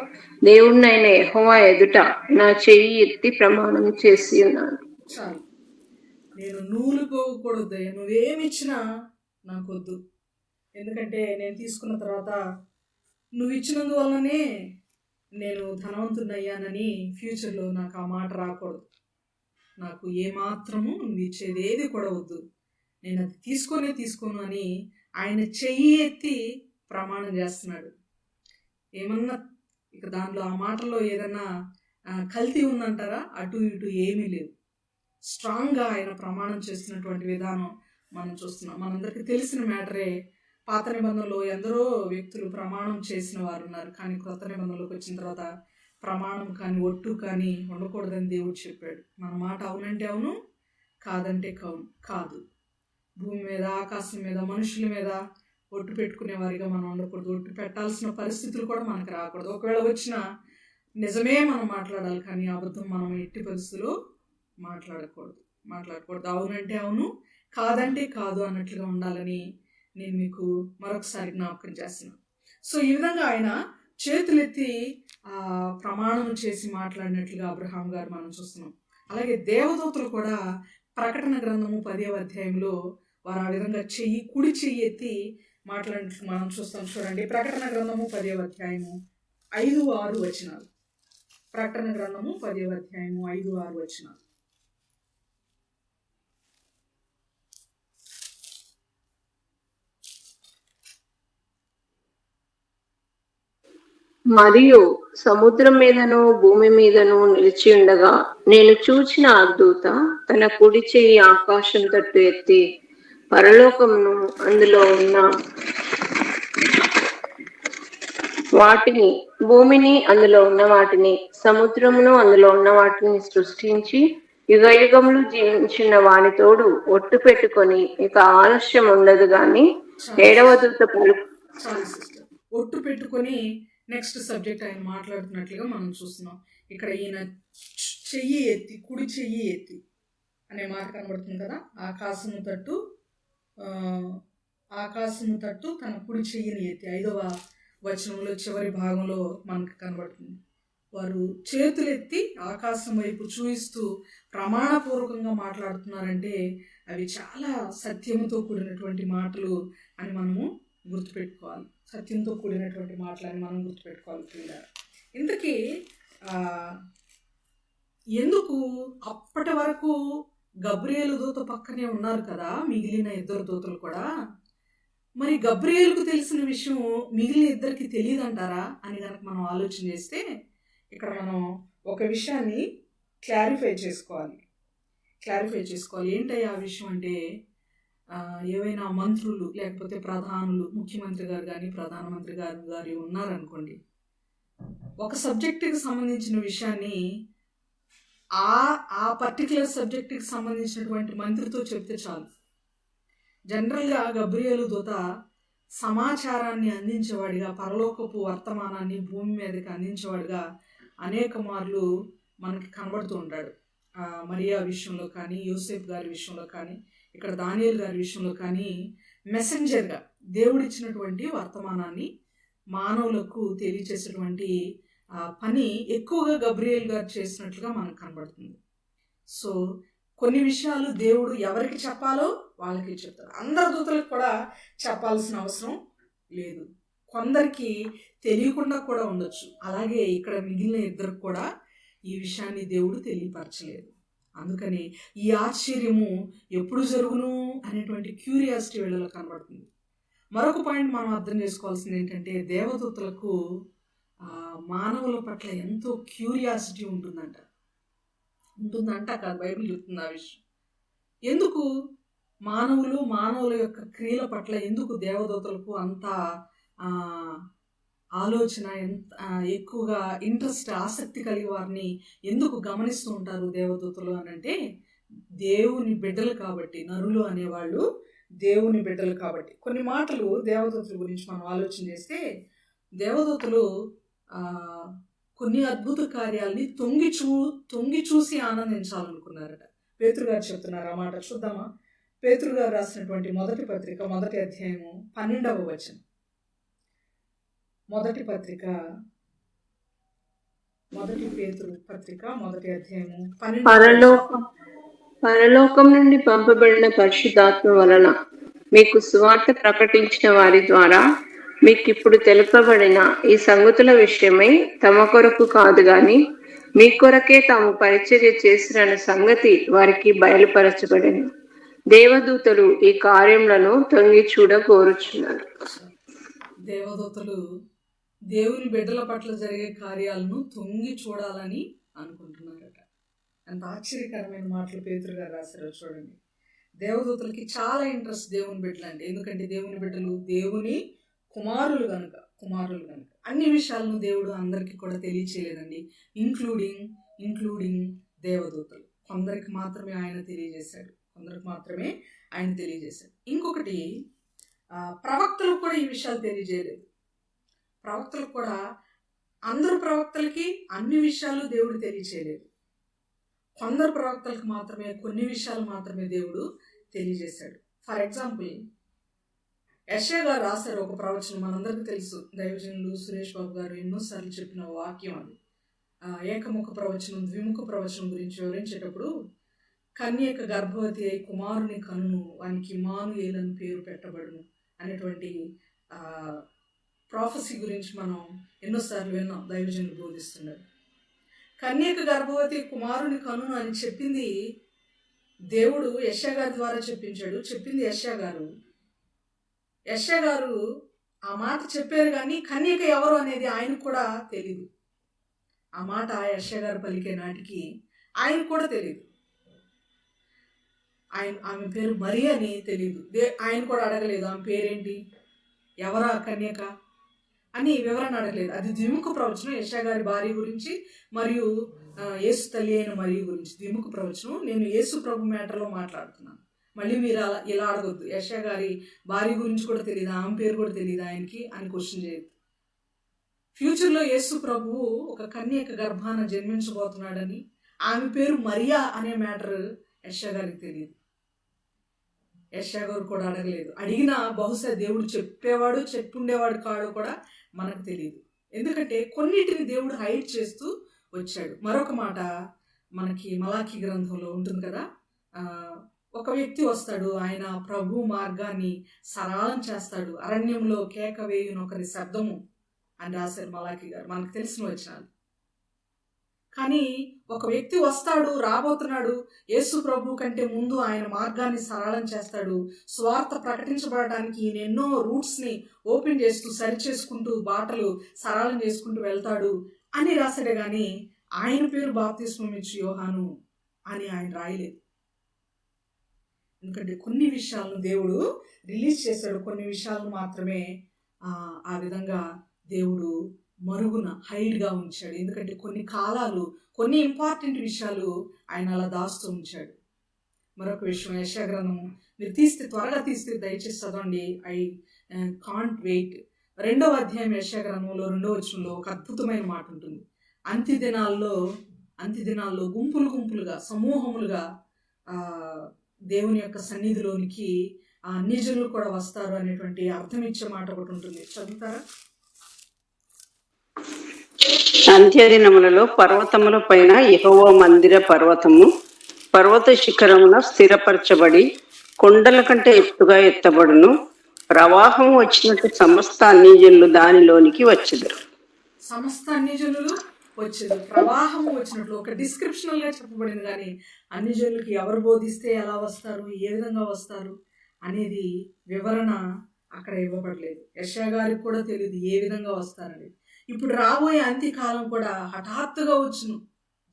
దేవుడినైన యెహోవా ఎదుట నా చెయ్యి ఎత్తి ప్రమాణం చేసి ఉన్నాను.
చాలు, నేను నూలు పోకూడదు, నువ్వేమిచ్చినా నాకొద్దు. ఎందుకంటే నేను తీసుకున్న తర్వాత నువ్వు ఇచ్చినందువల్లనే నేను ధనవంతుడయ్యానని ఫ్యూచర్లో నాకు ఆ మాట రాకూడదు. నాకు ఏమాత్రము నువ్వు ఇచ్చేది ఏది కూడా వద్దు, నేను అది తీసుకోను అని ఆయన చెయ్యి ఎత్తి ప్రమాణం చేస్తున్నాడు. ఏమన్నా ఇక దానిలో ఆ మాటలో ఏదన్నా కల్తీ ఉందంటారా? అటు ఇటు ఏమీ లేదు. స్ట్రాంగ్గా ఆయన ప్రమాణం చేస్తున్నటువంటి విధానం మనం చూస్తున్నాం. మనందరికీ తెలిసిన మ్యాటరే. పాత నిబంధనలో ఎందరో వ్యక్తులు ప్రమాణం చేసిన వారు ఉన్నారు, కానీ క్రొత్త నిబంధనలోకి వచ్చిన తర్వాత ప్రమాణం కానీ ఒట్టు కానీ ఉండకూడదని దేవుడు చెప్పాడు. మన మాట అవునంటే అవును, కాదంటే కాదు. భూమి మీద, ఆకాశం మీద, మనుషుల మీద ఒట్టు పెట్టుకునే వారిగా మనం ఉండకూడదు. ఒట్టు పెట్టాల్సిన పరిస్థితులు కూడా మనకు రాకూడదు. ఒకవేళ వచ్చినా నిజమే మనం మాట్లాడాలి, కానీ అబద్ధం మనం ఎట్టి పరిస్థితుల్లో మాట్లాడకూడదు. అవునంటే అవును, కాదంటే కాదు అన్నట్లుగా ఉండాలని నేను మీకు మరొకసారి జ్ఞాపకం చేస్తున్నాను. సో ఈ విధంగా ఆయన చేతులెత్తి ప్రమాణం చేసి మాట్లాడినట్లుగా అబ్రహాం గారు మనం చూస్తున్నాం. అలాగే దేవదూతలు కూడా ప్రకటన గ్రంథము 10వ అధ్యాయంలో వారు ఆ విధంగా కుడి చెయ్యి ఎత్తి మాట్లాడినట్లు మనం చూస్తాం. చూడండి, ప్రకటన గ్రంథము 10వ అధ్యాయము 5-6 వచనాలు. ప్రకటన గ్రంథము 10వ అధ్యాయము 5-6 వచనాలు.
మరియు సముద్రం మీదను భూమి మీదను నిలిచి ఉండగా నేను చూచిన ఆ దూత తన కుడి చెయ్యి ఆకాశం తట్టు ఎత్తి పరలోకమును అందులో ఉన్న వాటిని, భూమిని అందులో ఉన్న వాటిని, సముద్రమును అందులో ఉన్న వాటిని సృష్టించి యుగయుగములు జీవించిన వానితోడు ఒట్టు పెట్టుకొని ఇక ఆలస్యం ఉండదు గాని 7వ దూత
ఒట్టు పెట్టుకొని నెక్స్ట్ సబ్జెక్ట్ ఆయన మాట్లాడుతున్నట్లుగా మనం చూస్తున్నాం. ఇక్కడ ఈయన కుడి చెయ్యి ఎత్తి అనే మాట కనబడుతుంది కదా. ఆకాశము తట్టు తన కుడి చెయ్యిని ఎత్తి 5వ వచనంలో చివరి భాగంలో మనకు కనబడుతుంది. వారు చేతులెత్తి ఆకాశం వైపు చూయిస్తూ ప్రమాణపూర్వకంగా మాట్లాడుతున్నారంటే అవి చాలా సత్యంతో కూడినటువంటి మాటలు అని మనము గుర్తుపెట్టుకోవాలి. సత్యంతో కూడినటువంటి మాటలని మనం గుర్తుపెట్టుకోవాలి. ఇంతకీ ఎందుకు అప్పటి వరకు గబ్రియేలు దూత పక్కనే ఉన్నారు కదా మిగిలిన ఇద్దరు దూతలు కూడా, మరి గబ్రియేలుకు తెలిసిన విషయం మిగిలిన ఇద్దరికి తెలియదంటారా అని కనుక మనం ఆలోచన చేస్తే ఇక్కడ మనం ఒక విషయాన్ని క్లారిఫై చేసుకోవాలి. ఏంటయ్యా ఆ విషయం అంటే, ఏవైనా మంత్రులు లేకపోతే ప్రధానులు, ముఖ్యమంత్రి గారు కానీ ప్రధానమంత్రి గారు ఉన్నారనుకోండి, ఒక సబ్జెక్టుకి సంబంధించిన విషయాన్ని ఆ పర్టికులర్ సబ్జెక్టుకి సంబంధించినటువంటి మంత్రితో చెప్తే చాలు. జనరల్గా గబ్రియేలు దూత సమాచారాన్ని అందించేవాడిగా, పరలోకపు వర్తమానాన్ని భూమి మీదకి అందించేవాడిగా అనేక మార్లు మనకి కనబడుతూ ఉంటాడు. మరియా విషయంలో కానీ, యోసేపు గారి విషయంలో కానీ, ఇక్కడ దానియేలు గారి విషయంలో కానీ మెసెంజర్గా దేవుడిచ్చినటువంటి వర్తమానాన్ని మానవులకు తెలియచేసేటువంటి పని ఎక్కువగా గబ్రియేలు గారు చేసినట్లుగా మనకు కనబడుతుంది. సో కొన్ని విషయాలు దేవుడు ఎవరికి చెప్పాలో వాళ్ళకి చెప్తారు. అందరి దూతలకు కూడా చెప్పాల్సిన అవసరం లేదు, కొందరికి తెలియకుండా కూడా ఉండొచ్చు. అలాగే ఇక్కడ మిగిలిన ఇద్దరికి కూడా ఈ విషయాన్ని దేవుడు తెలియపరచలేదు. అందుకని ఈ ఆశ్చర్యము ఎప్పుడు జరుగును అనేటువంటి క్యూరియాసిటీ వీళ్ళలో కనబడుతుంది. మరొక పాయింట్ మనం అర్థం చేసుకోవాల్సింది ఏంటంటే, దేవదూతలకు మానవుల పట్ల ఎంతో క్యూరియాసిటీ ఉంటుందంట కాదు, బైబిల్ చెప్తుంది ఆ విషయం. ఎందుకు మానవుల యొక్క క్రియల పట్ల ఎందుకు దేవదూతలకు అంత ఆలోచన ఎంత ఎక్కువగా ఇంట్రెస్ట్, ఆసక్తి కలిగి వారిని ఎందుకు గమనిస్తూ ఉంటారు దేవదూతలు అని అంటే, దేవుని బిడ్డలు కాబట్టి. నరులు అనేవాళ్ళు దేవుని బిడ్డలు కాబట్టి. కొన్ని మాటలు దేవదూతల గురించి మనం ఆలోచన చేస్తే, దేవదూతలు కొన్ని అద్భుత కార్యాలని తొంగి చూసి ఆనందించాలనుకున్నారట. పేతురు గారు చెప్తున్నారు ఆ మాట. చూద్దామా? పేతురు గారు రాసినటువంటి మొదటి పత్రిక 1వ అధ్యాయము 12వ వచనం. మొదటి పేతురు పత్రిక 1వ అధ్యాయము 12వ వచనం.
పరలోకం నుండి పంపబడిన పరిశుద్ధాత్మ వలన మీకు సువార్త ప్రకటించిన వారి ద్వారా మీకిప్పుడు తెలుపబడిన ఈ సంగతుల విషయమై తమ కొరకు కాదు గాని మీ కొరకే తాము పరిచర్య చేసిన సంగతి వారికి బయలుపరచబడింది. దేవదూతలు ఈ కార్యములను తొంగి చూడ కోరుచున్నారు.
దేవదూతలు దేవుని బిడ్డల పట్ల జరిగే కార్యాలను తొంగి చూడాలని అనుకుంటున్నారట. ఎంత ఆశ్చర్యకరమైన మాటలు పేతురు గారు రాశారో చూడండి. దేవదూతలకి చాలా ఇంట్రెస్ట్ దేవుని బిడ్డలు అంటే. ఎందుకంటే దేవుని బిడ్డలు దేవుని కుమారులు కనుక. అన్ని విషయాలను దేవుడు అందరికీ కూడా తెలియచేయలేదండి. ఇంక్లూడింగ్ దేవదూతలు. కొందరికి మాత్రమే ఆయన తెలియజేశాడు. ఇంకొకటి, ప్రవక్తలకు కూడా ఈ విషయాలు తెలియజేయలేదు. ప్రవక్తలకు కూడా అందరు ప్రవక్తలకి అన్ని విషయాలు దేవుడు తెలియచేయలేదు. కొందరు ప్రవక్తలకు మాత్రమే కొన్ని విషయాలు మాత్రమే దేవుడు తెలియజేశాడు. ఫర్ ఎగ్జాంపుల్, యెషయా గారు రాశారు ఒక ప్రవచనం. మనందరికీ తెలుసు, దైవజనులు సురేష్ బాబు గారు ఎన్నోసార్లు చెప్పిన వాక్యం అది. ఏకముఖ ప్రవచనం, ద్విముఖ ప్రవచనం గురించి వివరించేటప్పుడు, కన్యక గర్భవతి అయి కుమారుని కన్ను, వానికి ఇమ్మానుయేలు అని పేరు పెట్టబడును అనేటువంటి ప్రాఫెసీ గురించి మనం ఎన్నోసార్లు విన్నాం. దైవజనులు బోధిస్తున్నారు. కన్యక గర్భవతి కుమారుని కన్ను అని చెప్పింది దేవుడు యెషయా గారి ద్వారా చెప్పింది యెషయా గారు ఆ మాట చెప్పారు, కానీ కన్యక ఎవరు అనేది ఆయనకు కూడా తెలియదు. ఆ మాట యెషయా గారు పలికే నాటికి ఆయనకు కూడా తెలియదు. ఆమె పేరు మరి అని తెలియదు. ఆయన కూడా అడగలేదు ఆమె పేరేంటి, ఎవరా కన్యక అని వివరణ అడగలేదు. అది ద్విముఖ ప్రవచనం. యెషయా గారి భార్య గురించి మరియు యేసు తల్లి అయిన మరియ గురించి ద్విముఖ ప్రవచనం. నేను యేసు ప్రభు మ్యాటర్లో మాట్లాడుతున్నాను. మళ్ళీ మీరు ఇలా అడగొద్దు, యెషయా గారి భార్య గురించి కూడా తెలియదు, ఆమె పేరు కూడా తెలియదు ఆయనకి అని క్వశ్చన్ చేయొద్దు. ఫ్యూచర్లో యేసు ప్రభువు ఒక కన్యక గర్భాన జన్మించబోతున్నాడని, ఆమె పేరు మరియా అనే మ్యాటర్ యెషయా గారికి తెలియదు. యెషయా గారు కూడా అడగలేదు. అడిగినా బహుశా దేవుడు చెప్పుండేవాడు కాడో కూడా మనకు తెలియదు. ఎందుకంటే కొన్నిటిని దేవుడు హైడ్ చేస్తూ వచ్చాడు. మరొక మాట మనకి మలాఖీ గ్రంథంలో ఉంటుంది కదా, ఒక వ్యక్తి వస్తాడు, ఆయన ప్రభు మార్గాన్ని సరళం చేస్తాడు, అరణ్యంలో కేక వేయును ఒకరి శబ్దము అని రాశారు మలాఖీ గారు. మనకు తెలిసిన వచనాలు. కానీ ఒక వ్యక్తి వస్తాడు, రాబోతున్నాడు, యేసు ప్రభు కంటే ముందు ఆయన మార్గాన్ని సరళం చేస్తాడు. స్వార్థ ప్రకటించబడటానికి ఈయన ఎన్నో రూట్స్ని ఓపెన్ చేస్తూ సరిచేసుకుంటూ బాటలు సరళం చేసుకుంటూ వెళ్తాడు అని రాశాడే కానీ ఆయన పేరు బాప్తిస్మం ఇచ్చు యోహాను అని ఆయన రాయలేదు. ఎందుకంటే కొన్ని విషయాలను దేవుడు రిలీజ్ చేశాడు, కొన్ని విషయాలను మాత్రమే ఆ విధంగా దేవుడు మరుగున హైడ్గా ఉంచాడు. ఎందుకంటే కొన్ని కాలాలు, కొన్ని ఇంపార్టెంట్ విషయాలు ఆయన అలా దాస్తూ ఉంచాడు. మరొక విషయం, యెషయా గ్రంథం మీరు త్వరగా తీస్తే దయచేసి చదవండి. I can't wait. 2వ అధ్యాయం యెషయా గ్రంథంలో 2వ వచనంలో ఒక అద్భుతమైన మాట ఉంటుంది. అంత్య దినాల్లో గుంపులుగా సమూహములుగా దేవుని యొక్క సన్నిధిలోనికి అన్ని జనులు కూడా వస్తారు అనేటువంటి అర్థం ఇచ్చే మాట ఒకటి ఉంటుంది. చదువుతారా?
అంత్యదినములలో పర్వతముల పైన యెహోవా మందిర పర్వత శిఖరమున స్థిరపరచబడి కొండల కంటే ఎత్తుగా ఎత్తబడును. ప్రవాహం వచ్చినట్టు సమస్త అన్యజనులు దానిలోనికి వచ్చెదరు.
సమస్త అన్యజనులు వచ్చేది, ప్రవాహం వచ్చినట్లు ఒక డిస్క్రిప్షనల్ గా చెప్పబడింది. కానీ అన్యజనులకి ఎవరు బోధిస్తే ఎలా వస్తారు, ఏ విధంగా వస్తారు అనేది వివరణ అక్కడ ఇవ్వబడలేదు. యెషయా గారికి కూడా తెలియదు ఏ విధంగా వస్తారనేది. ఇప్పుడు రాబోయే అంత్యకాలం కూడా హఠాత్తుగా వచ్చును,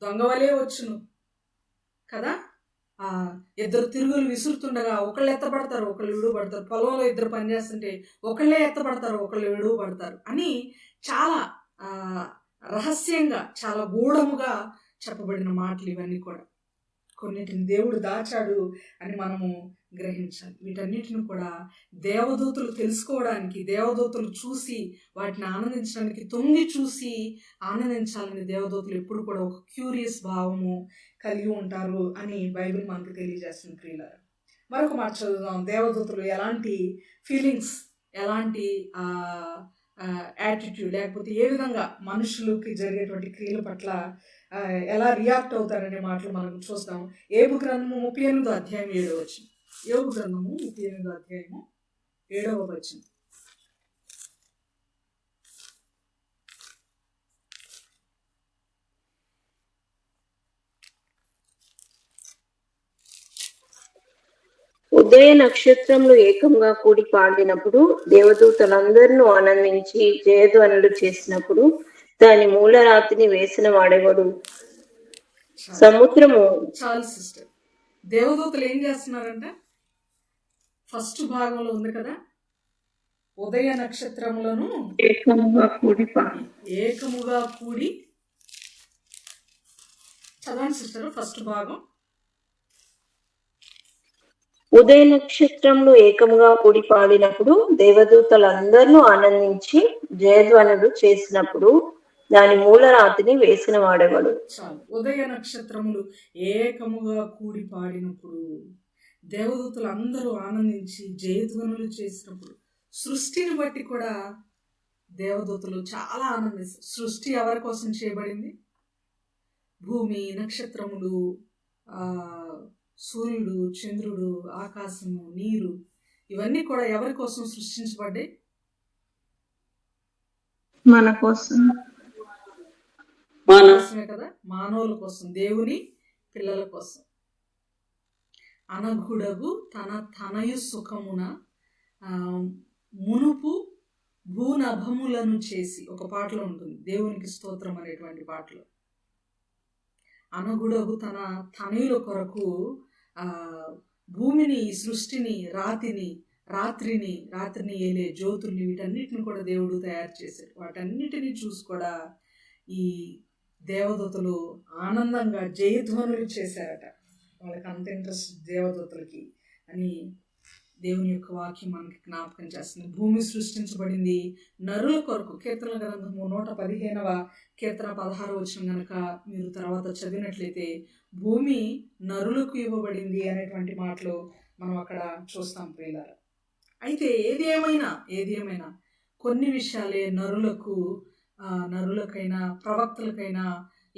దొంగవలే వచ్చును కదా. ఇద్దరు తిరుగులు విసురుతుండగా ఒకళ్ళు ఎత్తపడతారు, ఒకళ్ళు విడువబడతారు. పొలంలో ఇద్దరు పనిచేస్తుంటే ఒకళ్ళే ఎత్తపడతారు, ఒకళ్ళు విడువబడతారు అని చాలా రహస్యంగా, చాలా గూఢముగా చెప్పబడిన మాటలు ఇవన్నీ కూడా. కొన్నిటిని దేవుడు దాచాడు అని మనము గ్రహించాలి. వీటన్నిటిని కూడా దేవదూతలు తెలుసుకోవడానికి, దేవదూతలు చూసి వాటిని ఆనందించడానికి, తొంగి చూసి ఆనందించాలని దేవదూతలు ఎప్పుడు కూడా ఒక క్యూరియస్ భావము కలిగి ఉంటారు అని బైబిల్ మనకు తెలియజేస్తుంది ప్రియులారా. మరొక మాట చదువుదాం. దేవదూతలు ఎలాంటి ఫీలింగ్స్, ఎలాంటి యాటిట్యూడ్, లేకపోతే ఏ విధంగా మనుషులకి జరిగేటువంటి క్రియల పట్ల ఎలా రియాక్ట్ అవుతారనే మాటలు మనం చూస్తాం. యోబు గ్రంథము 38వ అధ్యాయం 7వ వచనం. యోబు గ్రంథము 38వ అధ్యాయము 7వ వచనం.
ఉదయ నక్షత్రములు ఏకంగా కూడి పాడినప్పుడు, దేవదూతలందరినూ ఆనందించి జయధ్వనులు చేసినప్పుడు దాని మూలరాతిని వేసిన వాడెవడు? సముద్రము.
చాలు సిస్టర్, దేవదూతలు ఏం చేస్తున్నారంట? ఫస్ట్ భాగంలో ఉంది కదా, ఉదయ నక్షత్రములను
ఏకముగా
కూడి చదవండి సిస్టర్. ఫస్ట్ భాగం.
ఉదయ నక్షత్రములు ఏకముగా కూడి పాడినప్పుడు, దేవదూతలందరినూ ఆనందించి జయధ్వనులు చేసినప్పుడు దాని మూలరాతిని వేసిన వాడెవడు?
చాలు. ఉదయ నక్షత్రములు ఏకముగా కూడి పాడినప్పుడు, దేవదూతలు అందరూ ఆనందించి జయధ్వనులు చేసినప్పుడు, సృష్టిని బట్టి కూడా దేవదూతలు చాలా ఆనందిస్తారు. సృష్టి ఎవరి కోసం చేయబడింది? భూమి, నక్షత్రములు, సూర్యుడు, చంద్రుడు, ఆకాశము, నీరు, ఇవన్నీ కూడా ఎవరి కోసం సృష్టించబడ్డాయి?
మన కోసమే
కదా, మానవుల కోసం, దేవుని పిల్లల కోసం. అనఘుడగు తన తనయు సుఖమున మునుపు భూనభములను చేసి, ఒక పాటలో ఉంటుంది, దేవునికి స్తోత్రం అనేటువంటి పాటలో. అనగుడగు తన తనయుల కొరకు భూమిని, సృష్టిని, రాత్రిని ఏలే జ్యోతుల్ని, వీటన్నిటిని కూడా దేవుడు తయారు చేశాడు. వాటన్నిటిని చూసి కూడా ఈ దేవదూతలు ఆనందంగా జయధ్వనులు చేశారట. వాళ్ళకి అంత ఇంట్రెస్ట్ దేవదూతలకి అని దేవుని యొక్క వాక్యం మనకి జ్ఞాపకం చేస్తుంది. భూమి సృష్టించబడింది నరుల కొరకు. కీర్తనల గ్రంథము 115వ కీర్తన 16వ వచనం కనుక మీరు తర్వాత చదివినట్లయితే, భూమి నరులకు ఇవ్వబడింది అనేటువంటి మాటలు మనం అక్కడ చూస్తాం ప్రియులారా. అయితే ఏది ఏమైనా కొన్ని విషయాలే నరులకైనా, ప్రవక్తలకైనా,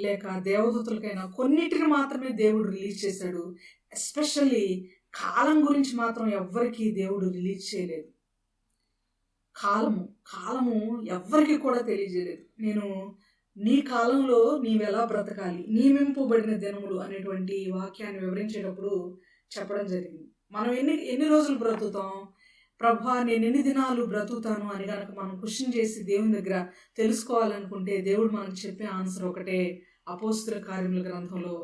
లేక దేవదూతలకైనా కొన్నిటిని మాత్రమే దేవుడు రిలీజ్ చేశాడు. ఎస్పెషల్లీ కాలం గురించి మాత్రం ఎవ్వరికి దేవుడు రిలీజ్ చేయలేదు. కాలము ఎవ్వరికి కూడా తెలియజేయలేదు. నేను నీ కాలంలో నీవెలా బ్రతకాలి, నియమింపబడిన దినములు అనేటువంటి వాక్యాన్ని వివరించేటప్పుడు చెప్పడం జరిగింది. మనం ఎన్ని రోజులు బ్రతుకుతాం, ప్రభా నేను ఎన్ని దినాలు బ్రతుకుతాను అని కనుక మనం క్వశ్చన్ చేసి దేవుని దగ్గర తెలుసుకోవాలనుకుంటే, దేవుడు మనకు చెప్పే ఆన్సర్ ఒకటే. అపోస్తుల కార్యముల గ్రంథంలో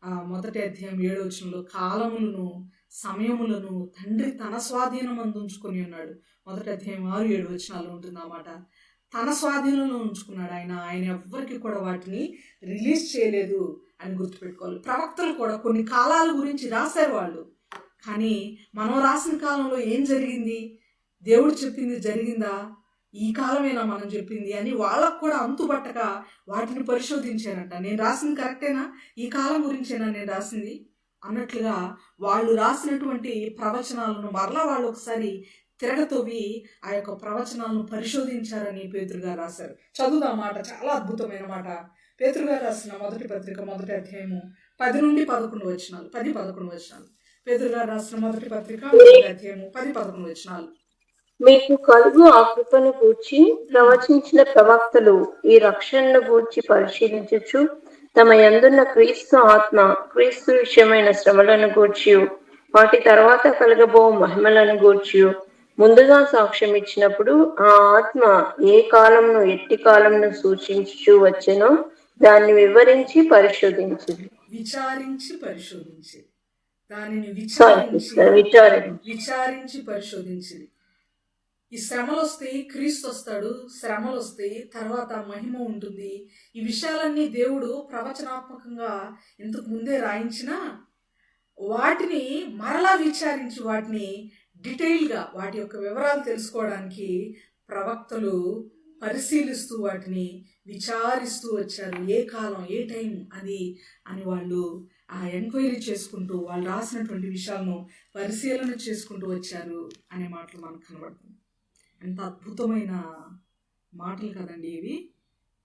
1వ అధ్యాయం 7వ వచనంలో, కాలములను సమయములను తండ్రి తన స్వాధీనం ఉంచుకొని ఉన్నాడు. 1వ అధ్యాయం 6-7 వచనాల్లో ఉంటుంది అన్నమాట. తన స్వాధీనంలో ఉంచుకున్నాడు ఆయన ఎవ్వరికి కూడా వాటిని రిలీజ్ చేయలేదు అని గుర్తుపెట్టుకోవాలి. ప్రవక్తలు కూడా కొన్ని కాలాల గురించి రాశారు వాళ్ళు, కానీ మనం రాసిన కాలంలో ఏం జరిగింది, దేవుడు చెప్పింది జరిగిందా, ఈ కాలమేనా మనం చెప్పింది అని వాళ్ళకు కూడా అంతుబట్టక వాటిని పరిశోధించారంట. నేను రాసింది కరెక్టేనా, ఈ కాలం గురించేనా నేను రాసింది అన్నట్లుగా వాళ్ళు రాసినటువంటి ప్రవచనాలను మరలా వాళ్ళు ఒకసారి తిరగతోవి ఆ యొక్క ప్రవచనాలను పరిశోధించారని పేతురు గారు రాశారు. చదువుదా మాట, చాలా అద్భుతమైన మాట. పేతురు గారు రాసిన మొదటి పత్రిక 1వ అధ్యాయము 10-11 వచనాలు, 10-11 వచనాలు. పేతురు గారు రాసిన మొదటి పత్రిక 1వ అధ్యాయము 10-11 వచనాలు.
మీకు కలుగు ఆ కృపను గూర్చి ప్రవచించిన ప్రవక్తలు ఈ రక్షణను గూర్చి పరిశీలించచ్చు తమ యందున్న క్రీస్తు ఆత్మ, క్రీస్తు విషయమైన శ్రమలను గూర్చి, వాటి తర్వాత కలగబో మహిమలను గూర్చి ముందుగా సాక్ష్యం ఇచ్చినప్పుడు, ఆ ఆత్మ ఏ కాలంను ఎట్టి కాలంను సూచించు వచ్చెనో దాన్ని వివరించి పరిశోధించింది.
దానిని విచారించి పరిశోధించింది. ఈ శ్రమలు వస్తాయి, క్రీస్తు వస్తాడు, శ్రమలు వస్తాయి, తర్వాత మహిమ ఉంటుంది. ఈ విషయాలన్నీ దేవుడు ప్రవచనాత్మకంగా ఇంతకు ముందే రాయించిన వాటిని మరలా విచారించి వాటిని డీటెయిల్గా వాటి యొక్క వివరాలు తెలుసుకోవడానికి ప్రవక్తలు పరిశీలిస్తూ వాటిని విచారిస్తూ వచ్చారు. ఏ కాలం, ఏ టైం అది అని వాళ్ళు ఆ ఎంక్వైరీ చేసుకుంటూ వాళ్ళు రాసినటువంటి విషయాలను పరిశీలన చేసుకుంటూ వచ్చారు అనే మాటలు మనకు కనబడుతుంది. ఎంత అద్భుతమైన మాటలు కదండి ఇవి.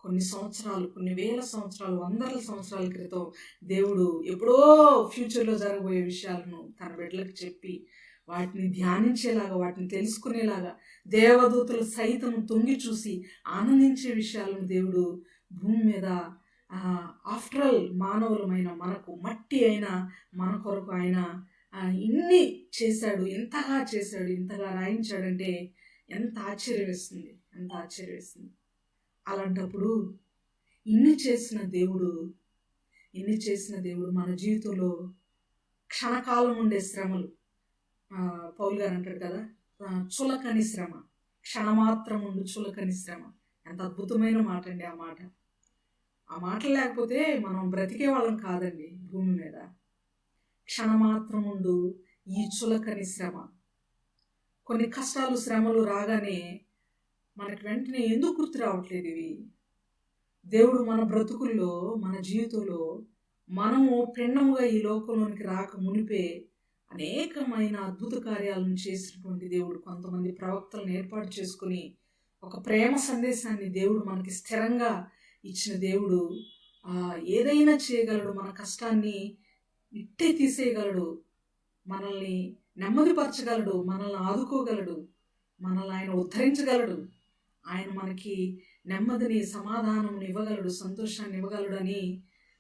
కొన్ని సంవత్సరాలు, కొన్ని వేల సంవత్సరాలు, వందల సంవత్సరాల క్రితం దేవుడు ఎప్పుడో ఫ్యూచర్లో జరగబోయే విషయాలను తన బిడ్డలకు చెప్పి వాటిని ధ్యానించేలాగా, వాటిని తెలుసుకునేలాగా, దేవదూతలు సైతం తొంగి చూసి ఆనందించే విషయాలను దేవుడు భూమి మీద ఆఫ్టర్ ఆల్ మానవులమైన మనకు, మట్టి అయిన మన కొరకు ఆయన ఇన్ని చేశాడు, ఇంతగా చేశాడు, ఇంతగా రాయించాడంటే ఎంత ఆశ్చర్యం వేస్తుంది, ఎంత ఆశ్చర్యం వేస్తుంది. అలాంటప్పుడు ఇన్ని చేసిన దేవుడు మన జీవితంలో క్షణకాలం ఉండే శ్రమలు, పౌలు గారు అంటాడు కదా, చులకని శ్రమ, క్షణమాత్రం ఉండు చులకని శ్రమ. ఎంత అద్భుతమైన మాట అండి ఆ మాట. ఆ మాటలు లేకపోతే మనం బ్రతికే వాళ్ళం కాదండి భూమి మీద. క్షణమాత్రం ఉండు ఈ చులకని శ్రమ. కొన్ని కష్టాలు, శ్రమలు రాగానే మనకి వెంటనే ఎందుకు గుర్తు రావట్లేదు ఇవి? దేవుడు మన బ్రతుకుల్లో, మన జీవితంలో మనము పిండముగా ఈ లోకంలోనికి రాక మునిపే అనేకమైన అద్భుత కార్యాలను చేసినటువంటి దేవుడు, కొంతమంది ప్రవక్తలను ఏర్పాటు చేసుకుని ఒక ప్రేమ సందేశాన్ని దేవుడు మనకి స్థిరంగా ఇచ్చిన దేవుడు ఏదైనా చేయగలడు. మన కష్టాన్ని ఇట్టే తీసేయగలడు, మనల్ని నెమ్మదిపరచగలడు, మనల్ని ఆదుకోగలడు, మనల్ని ఆయన ఉద్ధరించగలడు, ఆయన మనకి నెమ్మదిని, సమాధానం ఇవ్వగలడు, సంతోషాన్ని ఇవ్వగలడు అని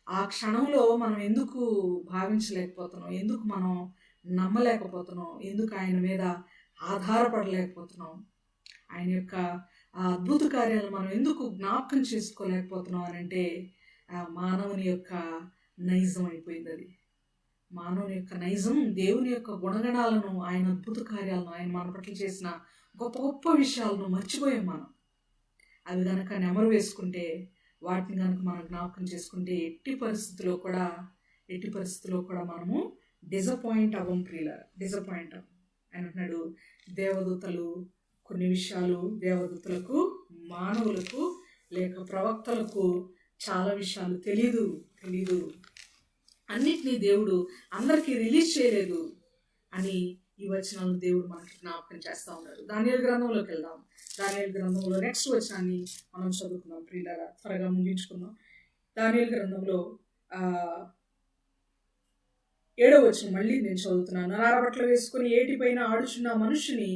ఆ క్షణంలో మనం ఎందుకు భావించలేకపోతున్నాం? ఎందుకు మనం నమ్మలేకపోతున్నాం? ఎందుకు ఆయన మీద ఆధారపడలేకపోతున్నాం? ఆయన యొక్క ఆ అద్భుత కార్యాలు మనం ఎందుకు జ్ఞాపకం చేసుకోలేకపోతున్నాం అని అంటే మానవుని యొక్క నైజం అయిపోయింది. అది మానవుని యొక్క నైజం. దేవుని యొక్క గుణగణాలను, ఆయన అద్భుత కార్యాలను, ఆయన మన పట్ల చేసిన గొప్ప గొప్ప విషయాలను మర్చిపోయాం మనం. అవి కనుక నెమరు వేసుకుంటే, వాటిని కనుక మనం జ్ఞాపకం చేసుకుంటే ఎట్టి పరిస్థితుల్లో కూడా మనము డిసప్పాయింట్ అవ్వం ప్రియులారా, డిసప్పాయింట్ అవ్వం. ఆయన అంటున్నాడు, దేవదూతలు కొన్ని విషయాలు, దేవదూతలకు, మానవులకు లేక ప్రవక్తలకు చాలా విషయాలు తెలీదు. అన్నిటినీ దేవుడు అందరికీ రిలీజ్ చేయలేదు అని ఈ వచనాలను దేవుడు మనకి జ్ఞాపకం చేస్తూ ఉన్నాడు. దానియేలు గ్రంథంలోకి వెళ్దాం. దానియేలు గ్రంథంలో నెక్స్ట్ వచనాన్ని మనం చదువుకుందాం ప్రియులారా, త్వరగా ముగించుకుందాం. దానియేలు గ్రంథంలో 7వ వచనం మళ్ళీ నేను చదువుతున్నాను. నారబట్టలు వేసుకుని ఏటిపైన ఆడుచున్న మనుషుని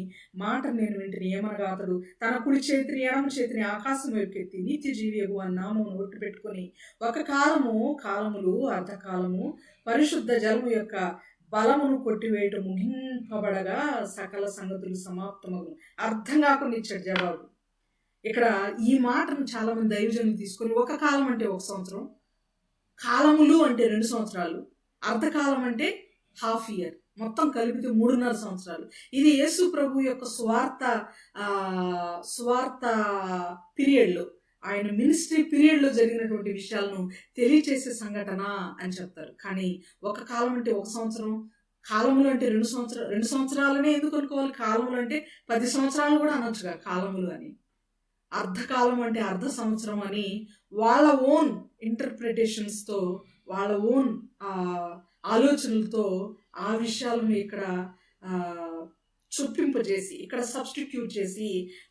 మాట నేను వింటిని. ఏమనగా అతడు తన కుడి చేతిని, ఎడమ చేతిని ఆకాశం వైపుకెత్తి నిత్య జీవియగు అని నామమును ఒట్టు పెట్టుకుని ఒక కాలములు అర్ధకాలము పరిశుద్ధ జలము యొక్క బలమును కొట్టివేయటం ముగింపబడగా సకల సంగతులు సమాప్తమగు. అర్థం కాకుండా ఇచ్చాడు జవాబు. ఇక్కడ ఈ మాటను చాలా మంది దైవజనులు తీసుకొని ఒక కాలం అంటే 1 సంవత్సరం, కాలములు అంటే 2 సంవత్సరాలు, అర్ధకాలం అంటే హాఫ్ ఇయర్, మొత్తం కలిపితే 3.5 సంవత్సరాలు. ఇది యేసు ప్రభు యొక్క స్వార్థ పీరియడ్లో, ఆయన మినిస్ట్రీ పీరియడ్లో జరిగినటువంటి విషయాలను తెలియచేసే సంఘటన అని చెప్తారు. కానీ ఒక కాలం అంటే 1 సంవత్సరం, కాలములు అంటే 2 సంవత్సరాలనే ఎందుకు అనుకోవాలి? కాలములు అంటే 10 సంవత్సరాలు కూడా అనొచ్చుగా కాలములు అని. అర్ధకాలం అంటే అర్ధ సంవత్సరం అని వాళ్ళ ఓన్ ఇంటర్ప్రిటేషన్స్తో, వాళ్ళ ఓన్ ఆలోచనలతో ఆ విషయాలను ఇక్కడ చొప్పింపజేసి, ఇక్కడ సబ్స్టిట్యూట్ చేసి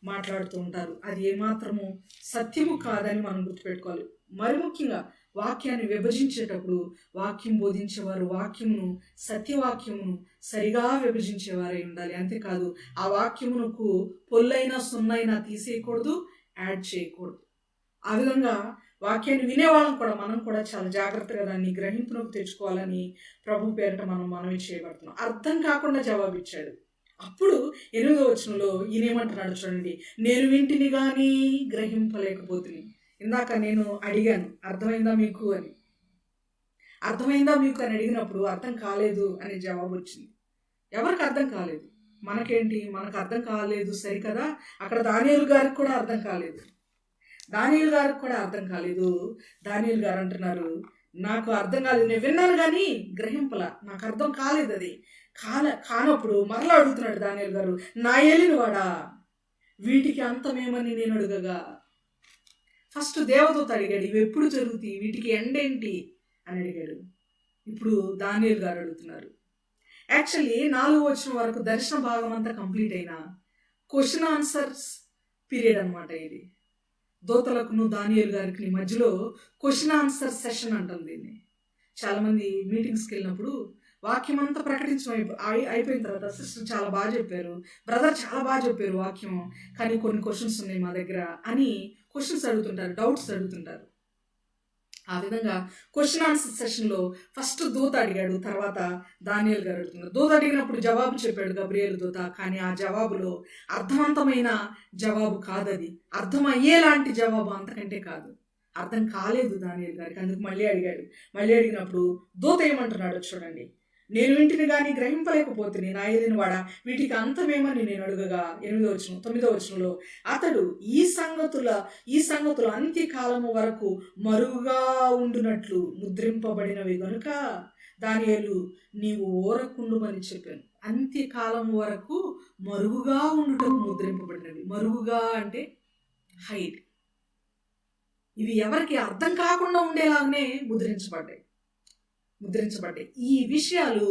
మాట్లాడుతూ ఉంటారు. అది ఏమాత్రము సత్యము కాదని మనం గుర్తుపెట్టుకోవాలి. మరి ముఖ్యంగా వాక్యాన్ని విభజించేటప్పుడు వాక్యం బోధించేవారు వాక్యమును, సత్యవాక్యమును సరిగా విభజించేవారై ఉండాలి. అంతేకాదు ఆ వాక్యమునకు పొల్లైనా సున్నైనా తీసేయకూడదు, యాడ్ చేయకూడదు. ఆ విధంగా వాక్యాన్ని వినేవాళ్ళం కూడా, మనం కూడా చాలా జాగ్రత్తగా దాన్ని గ్రహింపునకు తెచ్చుకోవాలని ప్రభు పేరిట మనం మనవి చేయబడుతున్నాం. అర్థం కాకుండా జవాబిచ్చాడు. అప్పుడు 8వ వచనంలో ఈయనేమంటున్నాడు చూడండి, నేను వింటిని కానీ గ్రహింపలేకపోతుంది. ఇందాక నేను అడిగాను అర్థమైందా మీకు అని అడిగినప్పుడు అర్థం కాలేదు అనే జవాబు వచ్చింది. ఎవరికి అర్థం కాలేదు? మనకేంటి, మనకు అర్థం కాలేదు సరికదా. అక్కడ దానియేలు గారికి కూడా అర్థం కాలేదు. దానియేలు గారు అంటున్నారు, నాకు అర్థం కాలేదు, నేను విన్నాను కానీ గ్రహింపల, నాకు అర్థం కాలేదు. అది కానప్పుడు మరలా అడుగుతున్నాడు దానియేలు గారు, నా ఏలినవాడా వీటికి అంతమేమని నేను అడుగగా. ఫస్ట్ దేవదూత అడిగాడు, ఇవి ఎప్పుడు జరుగుతాయి, వీటికి ఎండ్ ఏంటి అని అడిగాడు. ఇప్పుడు దానియేలు గారు అడుగుతున్నారు. యాక్చువల్లీ 4వ వచనం వరకు దర్శన భాగం అంతా కంప్లీట్ అయినా క్వశ్చన్ ఆన్సర్స్ పీరియడ్ అనమాట ఇది. దూతలకును దానియేలు గారికి మధ్యలో క్వశ్చన్ ఆన్సర్ సెషన్ అంటాం దీన్ని. చాలామంది మీటింగ్స్కి వెళ్ళినప్పుడు వాక్యం అంతా ప్రకటించడం అయిపోయిన తర్వాత సిస్టర్ చాలా బాగా చెప్పారు, బ్రదర్ చాలా బాగా చెప్పారు వాక్యం, కానీ కొన్ని క్వశ్చన్స్ ఉన్నాయి మా దగ్గర అని క్వశ్చన్స్ అడుగుతుంటారు, డౌట్స్ అడుగుతుంటారు. ఆ విధంగా క్వశ్చన్ ఆన్సర్ సెషన్లో ఫస్ట్ దూత అడిగాడు, తర్వాత దానియేలు గారు అడుగుతున్నారు. దూత అడిగినప్పుడు జవాబు చెప్పాడు గబ్రియేలు దూత, కానీ ఆ జవాబులో అర్థవంతమైన జవాబు కాదు, అది అర్థమయ్యేలాంటి జవాబు అంతకంటే కాదు. అర్థం కాలేదు దానియేలు గారికి, అందుకు మళ్ళీ అడిగాడు. మళ్ళీ అడిగినప్పుడు దూత ఏమంటున్నాడో చూడండి. నేను ఇంటిని కానీ గ్రహింపలేకపోతుంది, నా ఏలినవాడా వీటికి అంతమేమని నేను అడుగగా. 9వ వచనంలో అతడు ఈ సంగతుల అంత్యకాలము వరకు మరుగుగా ఉండునట్లు ముద్రింపబడినవి గనుక దానియేలు నీవు ఓరకుండుమని చెప్పాను. అంత్యకాలం వరకు మరుగుగా ఉండుటకు ముద్రింపబడినవి. మరుగుగా అంటే హైట్. ఇవి ఎవరికి అర్థం కాకుండా ఉండేలాగానే ముద్రించబడ్డాయి. ఈ విషయాలు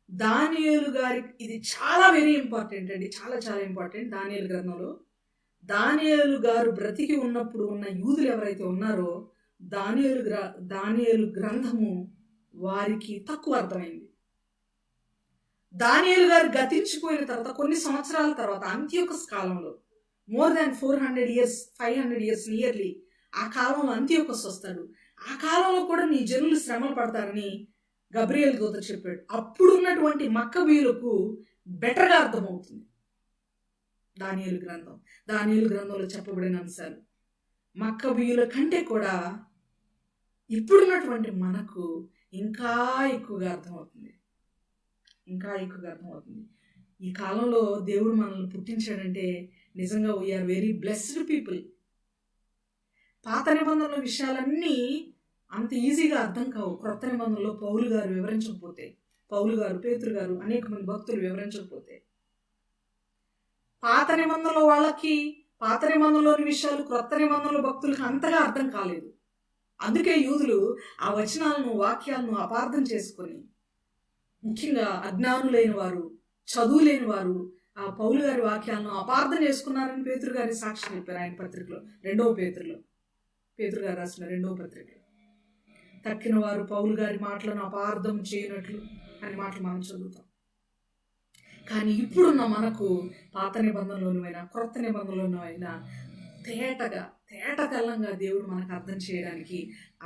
దానియేలు గారికి, ఇది చాలా వెరీ ఇంపార్టెంట్ అండి, చాలా చాలా ఇంపార్టెంట్. దానియేలు గ్రంథంలో దానియేలు గారు బ్రతికి ఉన్నప్పుడు ఉన్న యూదులు ఎవరైతే ఉన్నారో దానియేలు గ్రంథము వారికి తక్కువ అర్థమైంది. దానియేలు గారు గతించిపోయిన తర్వాత కొన్ని సంవత్సరాల తర్వాత అంత్యోకస్ కాలంలో more than 400 years 500 years nearly ఆ కాలంలో అంత్యోకస్ వస్తాడు. ఆ కాలంలో కూడా నీ జనులు శ్రమలు పడతారని గబ్రియేలు దూత చెప్పాడు. అప్పుడున్నటువంటి మక్కబీయులకు బెటర్గా అర్థమవుతుంది దానియేలు గ్రంథంలో చెప్పబడిన అంశాలు. మక్కబీయుల కంటే కూడా ఇప్పుడున్నటువంటి మనకు ఇంకా ఎక్కువగా అర్థమవుతుంది. ఈ కాలంలో దేవుడు మనల్ని పుట్టించాడంటే నిజంగా వీఆర్ వెరీ బ్లెస్డ్ పీపుల్. పాత నిబంధనల విషయాలన్నీ అంత ఈజీగా అర్థం కావు. క్రొత్త నిబంధనలో పౌలు గారు వివరించకపోతే, పేతురు గారు అనేక మంది భక్తులు వివరించకపోతే, పాత నిబంధనలోని విషయాలు క్రొత్త నిబంధనల భక్తులకు అంతగా అర్థం కాలేదు. అందుకే యూదులు ఆ వచనాలను, వాక్యాలను అపార్థం చేసుకొని, ముఖ్యంగా అజ్ఞానులైన వారు, చదువు లేని వారు ఆ పౌలు గారి వాక్యాలను అపార్థం చేసుకున్నారని పేతురు గారి సాక్షి చెప్పారు ఆయన పత్రికలో, 2వ పేతురులో. పేతురు గారు రాసిన 2వ పత్రికలో తక్కిన వారు పౌలు గారి మాటలను అపార్థం చేయనట్లు అనే మాటలు మనం చదువుతాం. కానీ ఇప్పుడున్న మనకు పాత నిబంధనలోనైనా క్రొత్త నిబంధనలోనైనా తేటతెల్లంగా దేవుడు మనకు అర్థం చేయడానికి,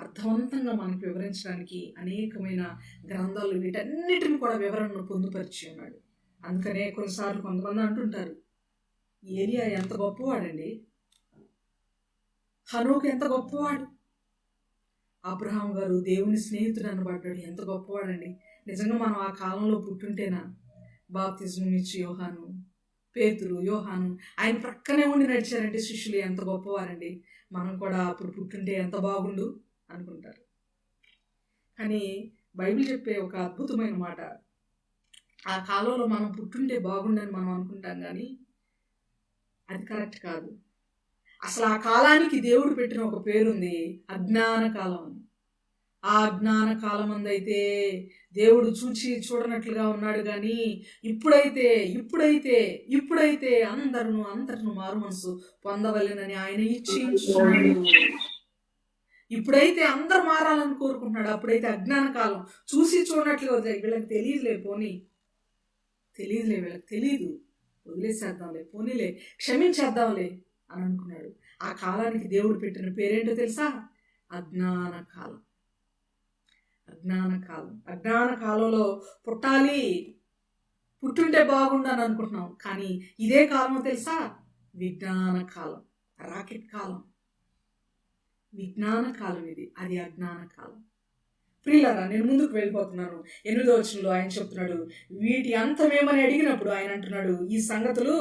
అర్థవంతంగా మనకు వివరించడానికి అనేకమైన గ్రంథాలు వీటన్నిటిని కూడా వివరణను పొందుపరిచి ఉన్నాడు. అందుకనే కొన్నిసార్లు కొంతమంది అంటుంటారు, ఏలియా ఎంత గొప్పవాడండి, హనోకు ఎంత గొప్పవాడు, అబ్రహాం గారు దేవుని స్నేహితుడు అనబడ్డాడు, ఎంత గొప్పవాడండి. నిజంగా మనం ఆ కాలంలో పుట్టుంటేనా బాప్తిజం ఇచ్చి యోహాను, పేతురు, యోహాను ఆయన ప్రక్కనే ఉండి నడిచారంటే శిష్యులు ఎంత గొప్పవారండి, మనం కూడా అప్పుడు పుట్టుంటే ఎంత బాగుండు అనుకుంటారు. కానీ బైబిల్ చెప్పే ఒక అద్భుతమైన మాట, ఆ కాలంలో మనం పుట్టుంటే బాగుండని మనం అనుకుంటాం, కానీ అది కరెక్ట్ కాదు. అసలు ఆ కాలానికి దేవుడు పెట్టిన ఒక పేరుంది, అజ్ఞాన కాలం అని. ఆ అజ్ఞాన కాలం అందైతే దేవుడు చూడనట్లుగా ఉన్నాడు, కానీ ఇప్పుడైతే అందరూ మారు మనసు పొందవలెనని ఆయన ఇచ్చించున్నాడు. ఇప్పుడైతే అందరు మారాలని కోరుకుంటున్నాడు. అప్పుడైతే అజ్ఞాన కాలం, చూడనట్లుగా వీళ్ళకి తెలియదులే వీళ్ళకి తెలియదు, వదిలేసేద్దాంలే, పోనీలే, క్షమించేద్దాంలే అని అనుకున్నాడు. ఆ కాలానికి దేవుడు పెట్టిన పేరేంటో తెలుసా? అజ్ఞాన కాలం. అజ్ఞాన కాలంలో పుట్టుంటే బాగుండని అనుకుంటున్నాం, కానీ ఇదే కాలం తెలుసా? విజ్ఞాన కాలం, రాకెట్ కాలం, విజ్ఞాన కాలం ఇది, అది అజ్ఞాన కాలం. ప్రియులారా, నేను ముందుకు వెళ్ళిపోతున్నాను. 8వ వచనంలో ఆయన చెప్తున్నాడు, వీటి అంతమేమని అడిగినప్పుడు ఆయన అంటున్నాడు, ఈ సంగతులు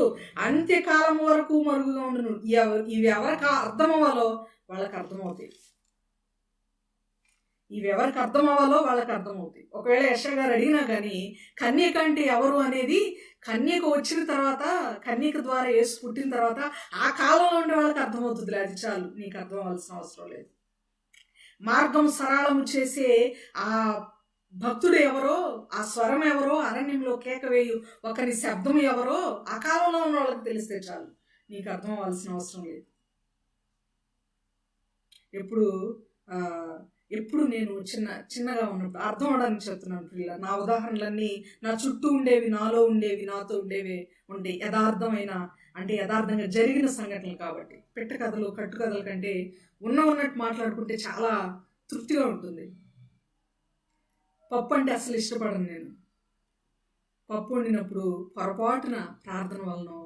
అంత్యకాలం వరకు మరుగుగా ఉండును. ఇవి ఎవరికి అర్థం అవ్వాలో వాళ్ళకి అర్థమవుతాయి. ఇవి ఎవరికి అర్థం అవ్వాలో వాళ్ళకి అర్థమవుతాయి. ఒకవేళ యెషయా గారు అడిగినా కానీ కన్యక అంటే ఎవరు అనేది, కన్యక వచ్చిన తర్వాత, కన్యక ద్వారా యేసు పుట్టిన తర్వాత ఆ కాలంలో ఉండే వాళ్ళకి అర్థమవుతుంది. అది చాలు, నీకు అర్థం అవ్వాల్సిన అవసరం లేదు. మార్గం సరళము చేసే ఆ భక్తుడు ఎవరో, ఆ స్వరం ఎవరో, అరణ్యంలో కేకవేయు ఒకరి శబ్దం ఎవరో ఆ కాలంలో ఉన్న వాళ్ళకి తెలిస్తే చాలు, నీకు అర్థం అవ్వాల్సిన అవసరం లేదు. ఎప్పుడు నేను చిన్నగా ఉన్నప్పుడు అర్థం అవడానికి చెప్తున్నాను పిల్ల. నా ఉదాహరణలన్నీ నా చుట్టూ ఉండేవి, నాలో ఉండేవి, నాతో ఉండేవి ఉంటాయి. యథార్థమైన అంటే యథార్థంగా జరిగిన సంఘటనలు కాబట్టి. పెట్ట కథలు, కట్టుకథల కంటే ఉన్నట్టు మాట్లాడుకుంటే చాలా తృప్తిగా ఉంటుంది. పప్పు అంటే అసలు ఇష్టపడను నేను. పప్పు వండినప్పుడు పొరపాటున ప్రార్థన వలనో,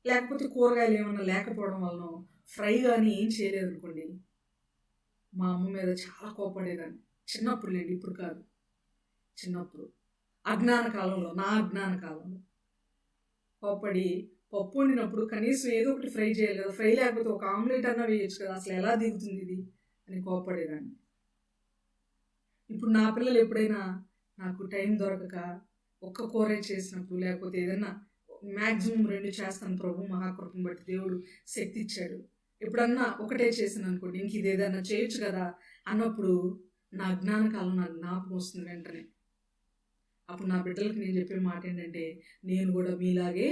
లేకపోతే కూరగాయలు ఏమన్నా లేకపోవడం వలనో, ఫ్రై కానీ ఏం చేయలేదు అనుకోండి, మా అమ్మ మీద చాలా కోపడేదాన్ని. చిన్నప్పుడు లేదు, ఇప్పుడు కాదు, చిన్నప్పుడు అజ్ఞాన కాలంలో, నా అజ్ఞాన కాలంలో కోపడి పప్పు వండినప్పుడు కనీసం ఏదో ఒకటి ఫ్రై చేయాలి కదా, ఫ్రై లేకపోతే ఒక ఆమ్లెట్ అన్నా వేయచ్చు కదా, అసలు ఎలా దిగుతుంది ఇది అని కోపడేదాన్ని. ఇప్పుడు నా పిల్లలు ఎప్పుడైనా నాకు టైం దొరకక ఒక్క కూర చేసినప్పుడు, లేకపోతే ఏదన్నా మ్యాక్సిమం 2 చేస్తాను, ప్రభు మహాకృపను బట్టి దేవుడు శక్తి ఇచ్చాడు, ఎప్పుడన్నా ఒకటే చేసాను అనుకోండి, ఇంక ఇది ఏదన్నా చేయొచ్చు కదా అన్నప్పుడు నా జ్ఞానకాలం నాకు జ్ఞాపకం వస్తుంది వెంటనే. అప్పుడు నా బిడ్డలకు నేను చెప్పే మాట ఏంటంటే, నేను కూడా మీలాగే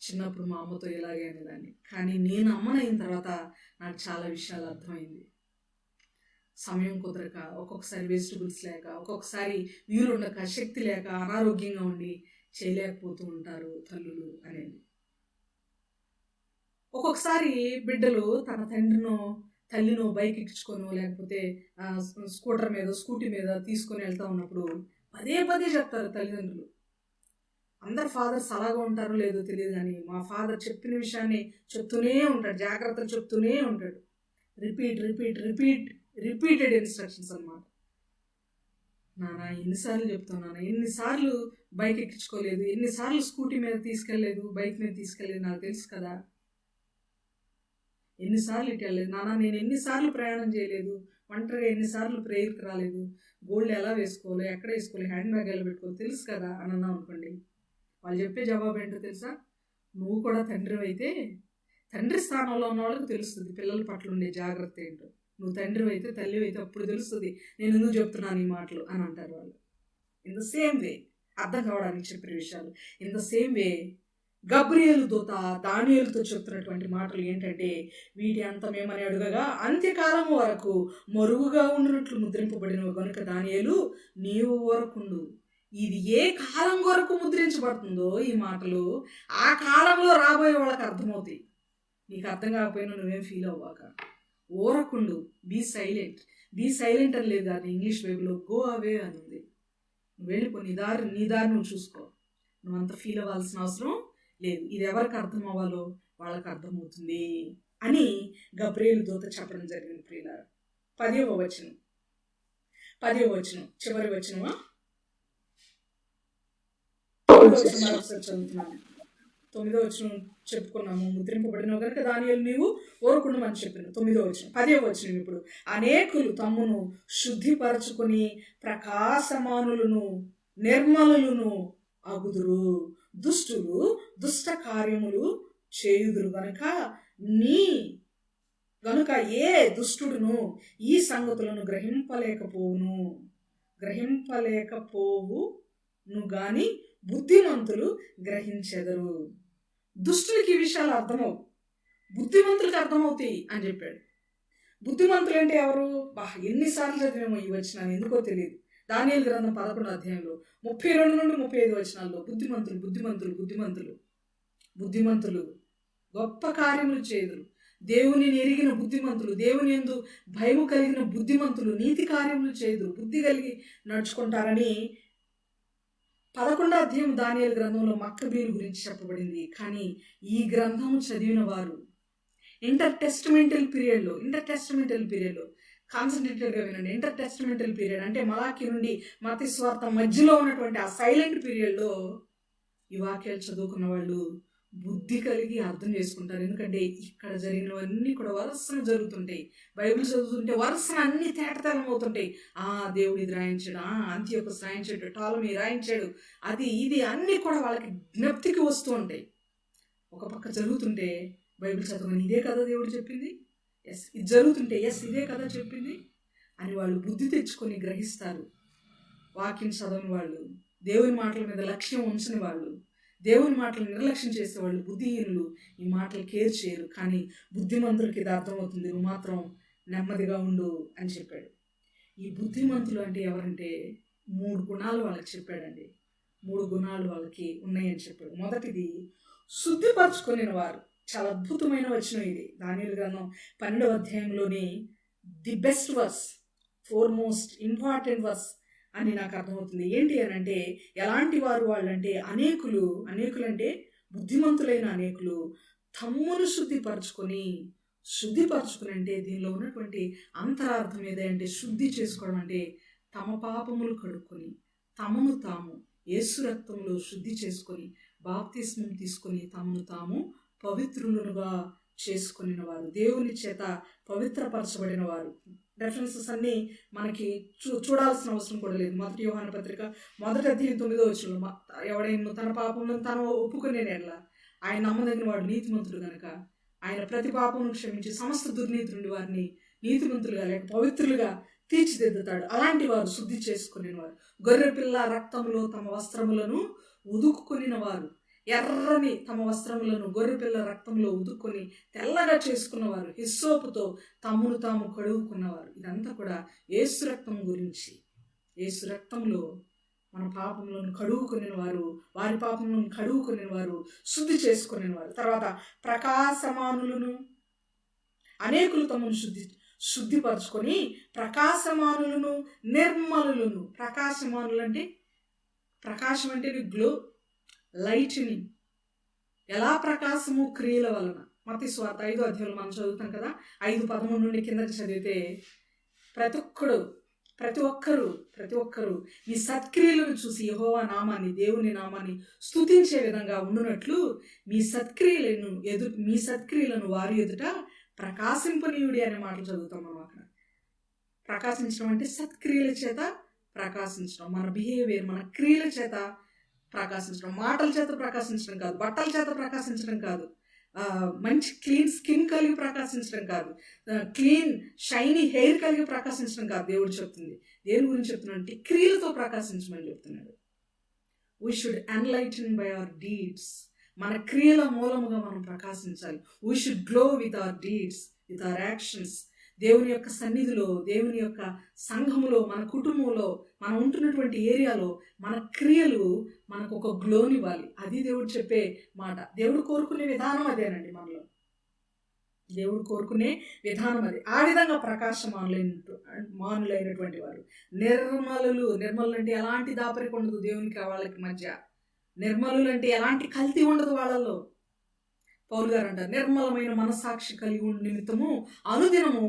చిన్నప్పుడు మా అమ్మతో ఇలాగే అనేదాన్ని, కానీ నేను అమ్మనైన తర్వాత నాకు చాలా విషయాలు అర్థమైంది. సమయం కుదరక, ఒక్కొక్కసారి వెజిటబుల్స్ లేక, ఒక్కొక్కసారి వీలుండక, శక్తి లేక, అనారోగ్యంగా ఉండి చేయలేకపోతూ ఉంటారు తల్లులు అనేది. ఒక్కొక్కసారి బిడ్డలు తన తల్లినో బైక్ ఎక్కించుకోనో, లేకపోతే స్కూటీ మీద తీసుకొని వెళ్తా ఉన్నప్పుడు పదే చెప్తారు తల్లిదండ్రులు. అందరు ఫాదర్స్ అలాగా ఉంటారో లేదో తెలియదు, కానీ మా ఫాదర్ చెప్పిన విషయాన్ని చెప్తూనే ఉంటాడు, జాగ్రత్తలు చెప్తూనే ఉంటాడు. రిపీటెడ్ ఇన్స్ట్రక్షన్స్ అన్నమాట. నాన్న ఎన్నిసార్లు చెప్తాను, నాన్న ఎన్నిసార్లు బైక్ ఎక్కించుకోలేదు, ఎన్నిసార్లు స్కూటీ మీద తీసుకెళ్ళలేదు, బైక్ మీద తీసుకెళ్ళలేదు నాకు తెలుసు కదా, ఎన్నిసార్లు ఇటు వెళ్ళలేదు నాన్న, నేను ఎన్నిసార్లు ప్రయాణం చేయలేదు, ఒంటరిగా ఎన్నిసార్లు ప్రేయర్కి రాలేదు, గోల్డ్ ఎలా వేసుకోవాలి, ఎక్కడ వేసుకోవాలి, హ్యాండ్ బ్యాగ్ ఎలా పెట్టుకోవాలి తెలుసు కదా అని అన్నాం అనుకోండి, వాళ్ళు చెప్పే జవాబు ఏంటో తెలుసా? నువ్వు కూడా తండ్రి అయితే, తండ్రి స్థానంలో ఉన్న వాళ్ళకి తెలుస్తుంది పిల్లల పట్ల ఉండే జాగ్రత్త ఏంటో. నువ్వు తండ్రి అయితే, తల్లి అయితే అప్పుడు తెలుస్తుంది నేను ఎందుకు చెప్తున్నాను ఈ మాటలు అని అంటారు వాళ్ళు. ఇన్ ద సేమ్ వే, అర్థం కావడానికి చెప్పిన విషయాలు. In the same way Gabriel దూత దానియేలుతో చెప్తున్నటువంటి మాటలు ఏంటంటే, వీటి అంతమేమని అడుగగా అంత్యకాలం వరకు మరుగుగా ఉండినట్లు ముద్రింపబడిన గనుక దానియేలు నీవు వరకుండు. ఇది ఏ కాలం వరకు ముద్రించబడుతుందో ఈ మాటలు ఆ కాలంలో రాబోయే వాళ్ళకి అర్థమవుతాయి. నీకు అర్థం కాకపోయినా నువ్వేం ఫీల్ అవ్వక, ఓరకుండు, బీ సైలెంట్ అని లేదు, అది ఇంగ్లీష్ బైబిల్లో గో అవే అని ఉంది. నువ్వు వెళ్ళిపో, నీ దారి నువ్వు చూసుకో, నువ్వు అంత ఫీల్ అవ్వాల్సిన అవసరం లేదు. ఇది ఎవరికి అర్థం అవ్వాలో వాళ్ళకి అర్థమవుతుంది అని గబ్రియేలు దూత చెప్పడం జరిగింది. ప్రియులారా, 10వ వచనం చివరి వచనమా, 9వ వచనం మరొకసారి చదువుతున్నాను. 9వ వచనం చెప్పుకున్నాము, ముద్రింపబడిన కనుక దానియేలు నీవు ఓరుకుండమని చెప్పిన 9వ వచనం. 10వ వచనం ఇప్పుడు, అనేకులు తమ్మును శుద్ధిపరచుకొని ప్రకాశమానులను నిర్మలులను అగుదురు, దుష్టులు దుష్ట కార్యములు చేయుదురు గనుక ఏ దుష్టుడును ఈ సంగతులను గ్రహింపలేకపోవును గాని బుద్ధిమంతులు గ్రహించెదరు. దుష్టులకి ఈ విషయాలు అర్థమవు, బుద్ధిమంతులకు అర్థమవుతాయి అని చెప్పాడు. బుద్ధిమంతులు అంటే ఎవరు? ఎన్నిసార్లు చదివేమో ఈ వచనాన్ని, ఎందుకో తెలియదు. దానియేలు గ్రంథం 11వ అధ్యాయంలో 32 నుండి 35 వచనాల్లో బుద్ధిమంతులు గొప్ప కార్యములు చేయుదురు, దేవుని ఎరిగిన బుద్ధిమంతులు, దేవుని యందు భయము కలిగిన బుద్ధిమంతులు నీతి కార్యములు చేయుదురు, బుద్ధి కలిగి నడుచుకుంటారని 11వ అధ్యాయం దానియేలు గ్రంథంలో మక్కబీలు గురించి చెప్పబడింది. కానీ ఈ గ్రంథం చదివిన వారు ఇంటర్ టెస్టమెంటల్ పీరియడ్లో కాన్సన్ట్రేటెడ్గా వినండి. ఇంటర్ టెస్టమెంటల్ పీరియడ్ అంటే మలాకి నుండి మత్తయి సువార్త మధ్యలో ఉన్నటువంటి ఆ సైలెంట్ పీరియడ్లో ఈ వాక్యాలు చదువుకున్న వాళ్ళు బుద్ధి కలిగి అర్థం చేసుకుంటారు. ఎందుకంటే ఇక్కడ జరిగినవన్నీ కూడా వరుసన జరుగుతుంటాయి. బైబిల్ చదువుతుంటే వరుసన అన్ని తేటతెల్లం అవుతుంటాయి. దేవుడు ఇది రాయించాడు, అంత్యోకస్ రాయించాడు, టాలమీ రాయించాడు, అది ఇది అన్నీ కూడా వాళ్ళకి జ్ఞప్తికి వస్తూ ఉంటాయి. ఒక పక్క జరుగుతుంటే బైబిల్ చదవని ఇదే కదా దేవుడు చెప్పింది, ఎస్ ఇది జరుగుతుంటే ఎస్ ఇదే కదా చెప్పింది అని వాళ్ళు బుద్ధి తెచ్చుకొని గ్రహిస్తారు. వాక్యం చదవని వాళ్ళు, దేవుని మాటల మీద లక్ష్యం ఉంచని వాళ్ళు, దేవుని మాటలు నిర్లక్ష్యం చేసేవాళ్ళు, బుద్ధిహీనులు ఈ మాటలు కేర్ చేయరు. కానీ బుద్ధిమంతులకి ఇది అర్థమవుతుంది, నువ్వు మాత్రం నెమ్మదిగా ఉండు అని చెప్పాడు. ఈ బుద్ధిమంతులు అంటే ఎవరంటే 3 గుణాలు వాళ్ళకి చెప్పాడండి. 3 గుణాలు వాళ్ళకి ఉన్నాయని చెప్పాడు. మొదటిది శుద్ధిపరచుకునే వారు. చాలా అద్భుతమైన వచనం ఇది. దానియేలు గ్రంథం 12వ అధ్యాయంలోని the best verse, 4 most important verse అని నాకు అర్థమవుతుంది. ఏంటి అని అంటే ఎలాంటి వారు వాళ్ళంటే అనేకులు అంటే బుద్ధిమంతులైన అనేకులు తమ్మును శుద్ధిపరచుకొని అంటే దీనిలో ఉన్నటువంటి అంతరార్థం ఏదంటే శుద్ధి చేసుకోవడం అంటే తమ పాపములు కడుక్కొని తమను తాము యేసు రక్తంలో శుద్ధి చేసుకొని బాప్తిస్మం తీసుకొని తమను తాము పవిత్రులుగా చేసుకుని వారు, దేవుని చేత పవిత్రపరచబడిన వారు. రెఫరెన్సెస్ అన్నీ మనకి చూడాల్సిన అవసరం కూడా లేదు. మొదటి యోహాను పత్రిక 1వ అధ్యాయం 9వ వచనంలో ఎవడైనా తన పాపములను తాను ఒప్పుకునేలా ఆయన నమ్మదగిన వాడు నీతిమంతుడు కనుక ఆయన ప్రతి పాపమును క్షమించి సమస్త దుర్నీతి నుండి వారిని నీతిమంతులుగా లేక పవిత్రులుగా తీర్చిదిద్దుతాడు. అలాంటి వారు శుద్ధి చేసుకునే వారు. గొర్రెపిల్ల రక్తంలో తమ వస్త్రములను ఉదుక్కునిన వారు, ఎర్రని తమ వస్త్రములను గొర్రెపిల్ల రక్తంలో ఉదుక్కొని తెల్లగా చేసుకున్నవారు, హిస్సోపుతో తమను తాము కడుగుకున్నవారు. ఇదంతా కూడా యేసు రక్తం గురించి. యేసు రక్తంలో మన పాపములను కడుగుకునే వారు, వారి పాపములను కడుగుకునే వారు, శుద్ధి చేసుకునే వారు. తర్వాత ప్రకాశమానులను, అనేకులు తమను శుద్ధిపరచుకొని ప్రకాశమానులను నిర్మలులను. ప్రకాశమానులు అంటే ప్రకాశం అంటే గ్లో, లైట్ని. ఎలా ప్రకాశము? క్రియల వలన. మత్తయి సువార్త 5వ అధ్యాయంలో మనం చదువుతాం కదా, 5:13 నుండి కిందకి చదివితే ప్రతి ఒక్కరు ఈ సత్క్రియలను చూసి యెహోవా నామాన్ని, దేవుని నామాన్ని స్తుతించే విధంగా ఉండునట్లు మీ సత్క్రియలను వారి ఎదుట ప్రకాశింపనీయుడి అనే మాటలు చదువుతాం మనం అక్కడ. ప్రకాశించడం అంటే సత్క్రియల చేత ప్రకాశించడం, మన బిహేవియర్, మన క్రియల చేత ప్రకాశించడం, మాటల చేత ప్రకాశించడం కాదు, బట్టల చేత ప్రకాశించడం కాదు, మంచి క్లీన్ స్కిన్ కలిగి ప్రకాశించడం కాదు, క్లీన్ షైనీ హెయిర్ కలిగి ప్రకాశించడం కాదు. దేవుడు చెప్తుంది. దేని గురించి చెప్తున్నాడు అంటే క్రియలతో ప్రకాశించమని చెప్తున్నాడు. We should enlighten by our deeds. మన క్రియల మూలముగా మనం ప్రకాశించాలి. We should glow with our deeds, with our actions. దేవుని యొక్క సన్నిధిలో, దేవుని యొక్క సంఘములో, మన కుటుంబంలో, మనం ఉంటున్నటువంటి ఏరియాలో మన క్రియలు మనకు ఒక గ్లోనివ్వాలి. అది దేవుడు చెప్పే మాట. దేవుడు కోరుకునే విధానం అదేనండి. మనలో దేవుడు కోరుకునే విధానం అది. ఆ విధంగా ప్రకాశమానులైనటువంటి వారు, నిర్మలులు అంటే ఎలాంటి దాపరిక ఉండదు దేవునికి వాళ్ళకి మధ్య. నిర్మలులు అంటే ఎలాంటి కల్తీ ఉండదు వాళ్ళలో. పౌలు గారు అంటారు, నిర్మలమైన మనసాక్షి కలిగి ఉండి నిమిత్తము అనుదినము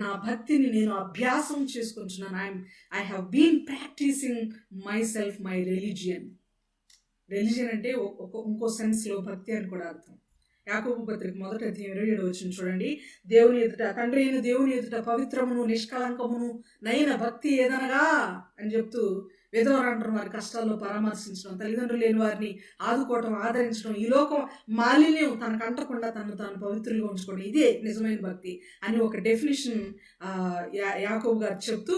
నా భక్తిని నేను అభ్యాసం చేసుకుంటున్నాను. I have been practising myself my religion. Religion అంటే ఇంకో సెన్స్లో భక్తి అని కూడా అర్థం. యాకోబు పత్రిక 1వ అధ్యాయం 27వ వచనం చూడండి. దేవుని ఎదుట, తండ్రి అయిన దేవుని ఎదుట పవిత్రమును నిష్కలంకమును నైన భక్తి ఏదనగా అని చెప్తూ విధవరాండ్రం వారి కష్టాల్లో పరామర్శించడం, తల్లిదండ్రులు లేని వారిని ఆదుకోవటం, ఆదరించడం, ఈ లోకం మాలిన్యం తనకు అంటకుండా తను పవిత్రులుగా ఉంచుకోవడం, ఇదే నిజమైన భక్తి అని ఒక డెఫినేషన్ యాకోబు గారు చెప్తూ,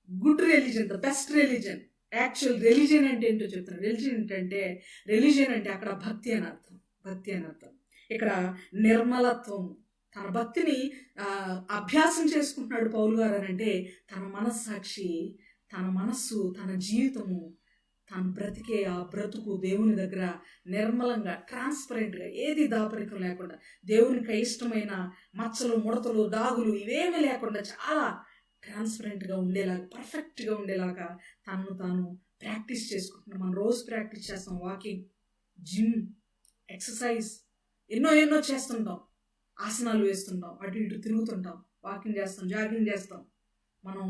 good religion, the best religion, actual religion అంటే ఏంటో చెప్తున్నారు. రిలీజన్ అంటే అక్కడ భక్తి అని అర్థం. ఇక్కడ నిర్మలత్వం, తన భక్తిని అభ్యాసం చేసుకుంటున్నాడు పౌలు గారు అని అంటే తన మనస్సాక్షి, తన మనస్సు, తన జీవితము, తను బ్రతికే ఆ బ్రతుకు దేవుని దగ్గర నిర్మలంగా, ట్రాన్స్పరెంట్గా, ఏది దాపరికం లేకుండా, దేవునికి ఇష్టమైన మచ్చలు, ముడతలు, దాగులు ఇవేమీ లేకుండా చాలా ట్రాన్స్పరెంట్గా ఉండేలాగా, పర్ఫెక్ట్గా ఉండేలాగా తనను తాను ప్రాక్టీస్ చేసుకుంటున్నాం. మనం రోజు ప్రాక్టీస్ చేస్తాం. వాకింగ్, జిమ్, ఎక్సర్సైజ్ ఎన్నో చేస్తుంటాం. ఆసనాలు వేస్తుంటాం, అటు ఇటు తిరుగుతుంటాం, వాకింగ్ చేస్తాం, జాగింగ్ చేస్తాం, మనం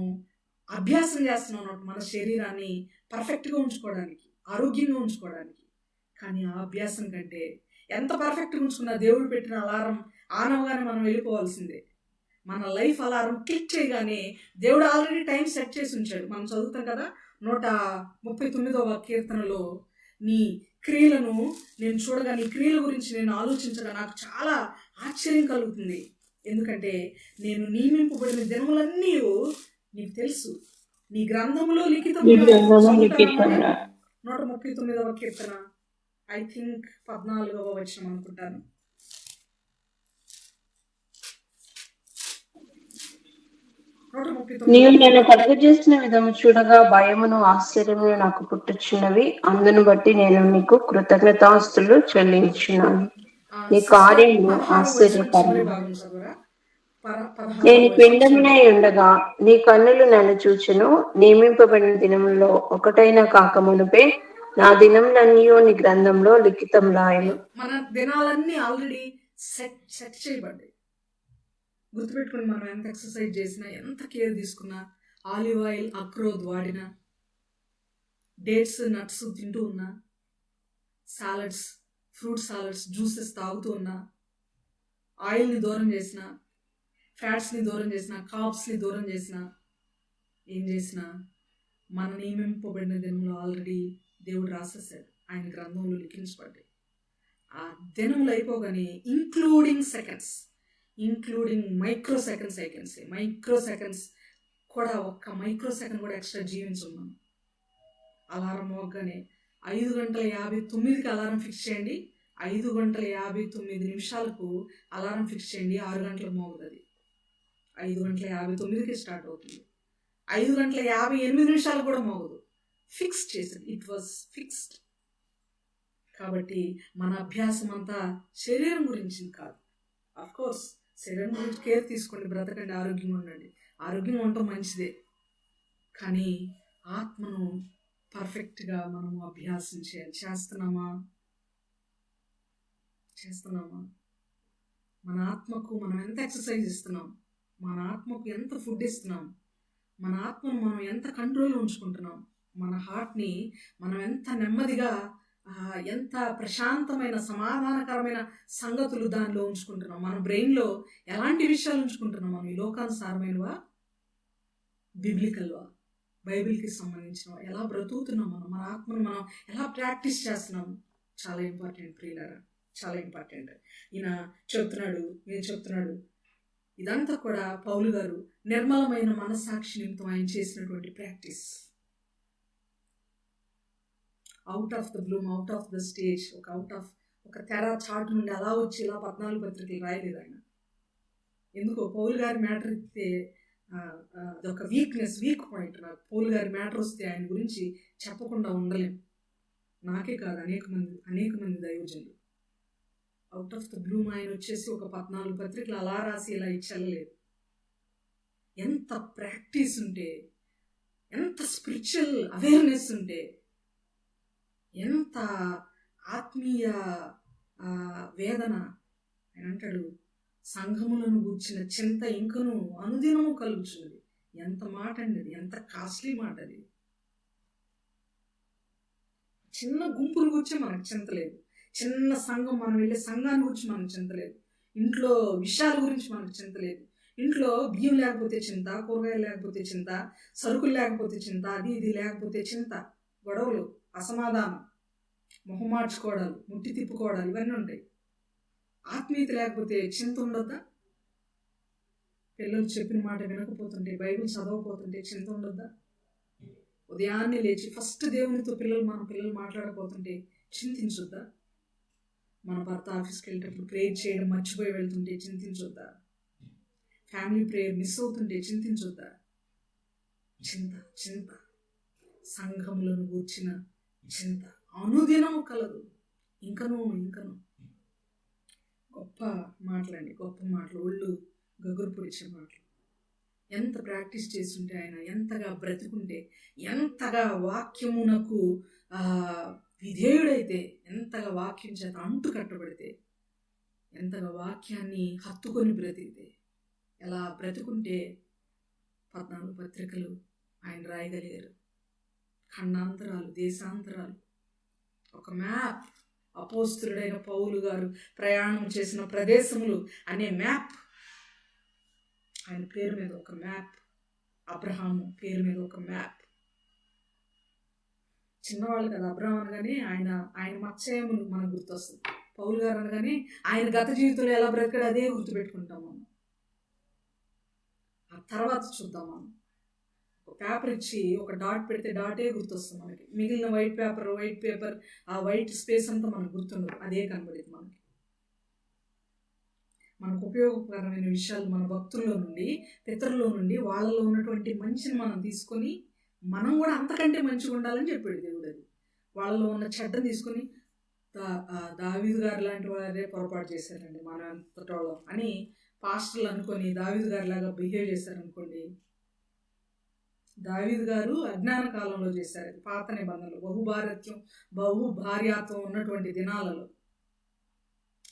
అభ్యాసం చేస్తున్నాం అన్నమాట మన శరీరాన్ని పర్ఫెక్ట్గా ఉంచుకోవడానికి, ఆరోగ్యంగా ఉంచుకోవడానికి. కానీ ఆ అభ్యాసం కంటే ఎంత పర్ఫెక్ట్గా ఉంచుకున్నా దేవుడు పెట్టిన అలారం ఆనవగానే మనం వెళ్ళిపోవాల్సిందే. మన లైఫ్ అలారం క్లిక్ చేయగానే దేవుడు ఆల్రెడీ టైం సెట్ చేసి ఉంచాడు. మనం చదువుతాం కదా 139వ కీర్తనలో, నీ క్రియలను నేను చూడగా, నీ క్రియల గురించి నేను ఆలోచించగా నాకు చాలా ఆశ్చర్యం కలుగుతుంది. ఎందుకంటే నేను నియమింపబడిన దినములన్నీ నీకు తెలుసు, నీ గ్రంథములో లిఖితముగా. 139వ కీర్తన ఐ థింక్ 14వ వచనం అనుకుంటాను.
నీవు నన్ను కలుగజేసిన విధము చూడగా భయమును ఆశ్చర్యమును నాకు పుట్టుచున్నవి. అందును బట్టి నేను నీకు కృతజ్ఞతాస్తులు చెల్లించున్నాను. నీ కార్యము ఆశ్చర్యకరము. నేను పిండమునై ఉండగా నీ కన్నులు నన్ను చూచెను. నియమింపబడిన దినములో ఒకటైనా కాక మునుపే నా దినములన్నీ నీ గ్రంథంలో లిఖితం రాయను.
మన దినాలన్నీ ఆల్రెడీ సెట్ చేయబడ్డాయి. గుర్తుపెట్టుకుని మనం ఎంత ఎక్సర్సైజ్ చేసినా, ఎంత కేర్ తీసుకున్నా, ఆలివ్ ఆయిల్, అక్రోద్ వాడినా, డేట్స్ నట్స్ తింటూ ఉన్నా, సాలడ్స్, ఫ్రూట్ సాలడ్స్, జ్యూసెస్ తాగుతూ ఉన్నా, ఆయిల్ని దూరం చేసిన, ఫ్యాట్స్ని దూరం చేసిన, కార్బ్స్ని దూరం చేసిన, ఏం చేసినా మన నియమింపబడిన దినంలో ఆల్రెడీ దేవుడు రాసేసాడు, ఆయన గ్రంథంలో లిఖించబడ్డాయి. ఆ దినములు అయిపోగానే including micro seconds, I can say micro seconds కూడా, ఒక్క మైక్రో సెకండ్ కూడా ఎక్స్ట్రా జీవించున్నాం. అలారం మోగ్గానే 5:59కి అలారం ఫిక్స్ చేయండి. 5:59 అలారం ఫిక్స్ చేయండి. 6 గంటలకు మోగుతుంది. 5:59కి స్టార్ట్ అవుతుంది. 5:58 కూడా మోగదు. ఫిక్స్ చేసింది, ఇట్ వాజ్ ఫిక్స్డ్. కాబట్టి మన అభ్యాసం అంతా శరీరం గురించి కాదు. అఫ్ కోర్స్ శరీరం గురించి కేర్ తీసుకోండి, బ్రతకండి, ఆరోగ్యంగా ఉండండి. ఆరోగ్యంగా ఉండటం మంచిదే. కానీ ఆత్మను పర్ఫెక్ట్గా మనం అభ్యాసం చేయాలి. చేస్తున్నామా? మన ఆత్మకు మనం ఎంత ఎక్సర్సైజ్ ఇస్తున్నాం, మన ఆత్మకు ఎంత ఫుడ్ ఇస్తున్నాం, మన ఆత్మను మనం ఎంత కంట్రోల్లో ఉంచుకుంటున్నాం, మన హార్ట్ని మనం ఎంత నెమ్మదిగా, ఎంత ప్రశాంతమైన సమాధానకరమైన సంగతులు దానిలో ఉంచుకుంటున్నాం, మన బ్రెయిన్లో ఎలాంటి విషయాలు ఉంచుకుంటున్నాం, మనం ఈ లోకానుసారమైనవా, బిబ్లికల్వా, బైబిల్కి సంబంధించినవా, ఎలా బ్రతుకుతున్నాం, మన ఆత్మను మనం ఎలా ప్రాక్టీస్ చేస్తున్నాం. చాలా ఇంపార్టెంట్ ప్రియులారా, చాలా ఇంపార్టెంట్. నేను చెప్తున్నాడు ఇదంతా కూడా పౌలు గారు నిర్మలమైన మనసాక్షి నిమిత్తం ఆయన చేసినటువంటి practice. Out of the Bloom, out of the stage, ఒక తెర చాటు నుండి అలా వచ్చి ఇలా 14 పత్రికలు రాయలేదు ఆయన. ఎందుకో పౌలు గారి మ్యాటర్ ఇస్తే అదొక వీక్ పాయింట్. నాకు పౌలు గారి మ్యాటర్ వస్తే ఆయన గురించి చెప్పకుండా ఉండలేం. నాకే కాదు, అనేక మంది దైవజనులు అవుట్ ఆఫ్ ద బ్లూమ్ ఆయన వచ్చేసి ఒక 14 పత్రికలు అలా రాసి ఇలా ఇచ్చలేదు. ఎంత ప్రాక్టీస్ ఉంటే, ఎంత స్పిరిచువల్ అవేర్నెస్ ఉంటే, ఎంత ఆత్మీయ వేదన. ఆయన అంటాడు, సంఘములను గూర్చిన చింత ఇంకను అనుదినము కలుగుచున్నది. ఎంత మాట అండి అది, ఎంత కాస్ట్లీ మాట అది. చిన్న గుంపులు గురించి మనకు చింత లేదు, చిన్న సంఘం మనం వెళ్ళే సంఘాన్ని గురించి మనకు చింత లేదు, ఇంట్లో విషయాల గురించి మనకు చింత లేదు. ఇంట్లో బియ్యం లేకపోతే చింత, కూరగాయలు లేకపోతే చింత, సరుకులు లేకపోతే చింత, అది ఇది లేకపోతే చింత, గొడవలు, అసమాధానం, మొహం మార్చుకోవడాలు, ముట్టి తిప్పుకోవడాలు, ఇవన్నీ ఉంటాయి. ఆత్మీయత లేకపోతే చింత ఉండొద్దా? పిల్లలు చెప్పిన మాట వినకపోతుంటే, బైబిల్ చదవకపోతుంటే చింత ఉండొద్దా? ఉదయాన్నే లేచి ఫస్ట్ దేవునితో మన పిల్లలు మాట్లాడకపోతుంటే చింతించొద్దా? మన భర్త ఆఫీస్కి వెళ్ళేటప్పుడు ప్రేయర్ చేయడం మర్చిపోయి వెళ్తుంటే చింతించొద్దా? ఫ్యామిలీ ప్రేయర్ మిస్ అవుతుంటే చింతించొద్దా? చింత సంఘములను గూర్చిన చింత అనుదినము కలదు. ఇంకనూ గొప్ప మాటలండి, గొప్ప మాటలు, ఒళ్ళు గగురు పొడిచే మాటలు. ఎంత ప్రాక్టీస్ చేస్తుంటే ఆయన, ఎంతగా బ్రతుకుంటే, ఎంతగా వాక్యమునకు విధేయుడైతే, ఎంతగా వాక్యం చేత అంటు కట్టబడితే, ఎంతగా వాక్యాన్ని హత్తుకొని బ్రతికితే ఎలా బ్రతుకుంటే 14 పత్రికలు ఆయన రాయగలిగారు. ఖండాంతరాలు, దేశాంతరాలు, ఒక మ్యాప్. అపోస్తులుడైన పౌలు గారు ప్రయాణం చేసిన ప్రదేశములు అనే మ్యాప్. ఆయన పేరు మీద ఒక మ్యాప్. అబ్రహాము పేరు మీద ఒక మ్యాప్. చిన్నవాళ్ళు కదా. అబ్రహాం అనగానే ఆయన మత్స్యములు మనకు గుర్తొస్తుంది. పౌలు గారు అనగానే ఆయన గత జీవితంలో ఎలా బ్రతికాడు అదే గుర్తుపెట్టుకుంటాం మనం. ఆ తర్వాత చూద్దాం మనం. ఒక పేపర్ ఇచ్చి ఒక డాట్ పెడితే డాటే గుర్తొస్తుంది మనకి. మిగిలిన వైట్ పేపర్ ఆ వైట్ స్పేస్ అంతా మనకు గుర్తుండదు, అదే కనబడింది మనకి. మనకు ఉపయోగకరమైన విషయాలు మన భక్తుల్లో నుండి, పితరుల్లో నుండి, వాళ్ళలో ఉన్నటువంటి మంచిని మనం తీసుకొని మనం కూడా అంతకంటే మంచిగా ఉండాలని చెప్పాడు దేవుడు. అది వాళ్ళలో ఉన్న చెడ్డని తీసుకొని దావీదు గారు లాంటి వారే పొరపాటు చేశారండి మనం అంతటోళ్ళం అని పాస్టర్లు అనుకొని దావీదు గారి లాగా బిహేవ్ చేశారనుకోండి. దావీదు గారు అజ్ఞాన కాలంలో చేశారు. పాత నిబంధనలు బహుభార్యాత్వం ఉన్నటువంటి దినాలలో.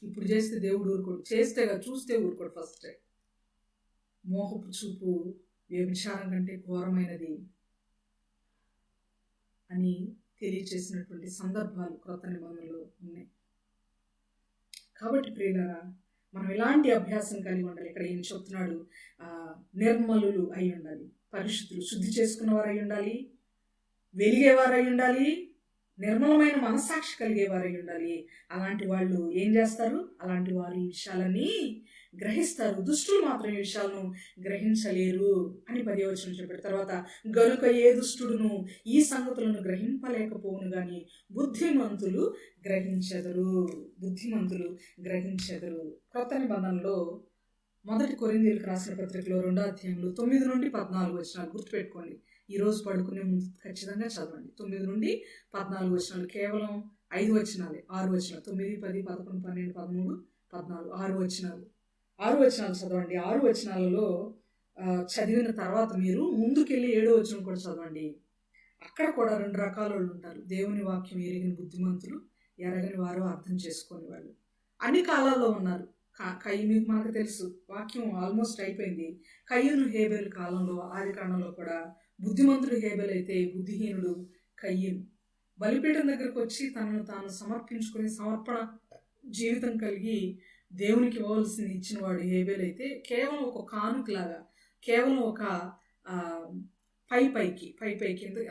ఇప్పుడు చేస్తే దేవుడు ఊరుకోడు, చూస్తే ఊరుకోడు. ఫస్ట్ మోహపు చూపు వ్యభిచారం కంటే ఘోరమైనది అని తెలియచేసినటువంటి సందర్భాలు క్రొత్త నిబంధనలో ఉన్నాయి. కాబట్టి ప్రియులారా, మనం ఎలాంటి అభ్యాసం కలిగి ఉండాలి? ఇక్కడ ఏం చెప్తున్నాడు? నిర్మలులు అయి ఉండాలి, పరిశుద్ధులు, శుద్ధి చేసుకున్నవారు అయి ఉండాలి, వెలిగేవారు అయి ఉండాలి, నిర్మలమైన మనస్సాక్షి కలిగేవారు అయి ఉండాలి. అలాంటి వాళ్ళు ఏం చేస్తారు? అలాంటి వారు ఈ విషయాలన్నీ గ్రహిస్తారు. దుష్టులు మాత్రం ఈ విషయాలను గ్రహించలేరు అని 10వ వచనం చెప్పాడు. తర్వాత గనుక ఏ దుష్టుడును ఈ సంగతులను గ్రహింపలేకపోవును గాని బుద్ధిమంతులు గ్రహించెదరు. క్రొత్త నిబంధనలో 1 కొరింథీయులకు రాసిన పత్రికలో 2వ అధ్యాయంలో 9 నుండి 14 వచనాలు గుర్తుపెట్టుకోండి. ఈరోజు పడుకునే ముందు ఖచ్చితంగా చదవండి. 9 నుండి 14 వచనాలు, కేవలం 5 వచనాలే. 6 వచనాలు, 9, 10, 11, 12, 13, 14, 6 వచనాలు. 6 వచనాలు చదవండి. 6 వచనాలలో చదివిన తర్వాత మీరు ముందుకెళ్ళి 7వ వచనం కూడా చదవండి. అక్కడ కూడా 2 రకాల వాళ్ళు ఉంటారు. దేవుని వాక్యం ఎరిగిన బుద్ధిమంతులు, ఎరగని వారు, అర్థం చేసుకునే వాళ్ళు. అన్ని కాలాల్లో ఉన్నారు. మీకు మనకు తెలుసు, వాక్యం ఆల్మోస్ట్ అయిపోయింది. కయ్యూను హేబెలు కాలంలో, ఆది కాలంలో కూడా బుద్ధిమంతుడు హేబెల్ అయితే బుద్ధిహీనుడు కయ్యూను. బలిపీఠం దగ్గరకు వచ్చి తనను తాను సమర్పించుకుని సమర్పణ జీవితం కలిగి దేవునికి ఇవ్వవలసింది ఇచ్చిన వాడు హేబెల్ అయితే కేవలం ఒక కానుకలాగా, కేవలం ఒక పైకి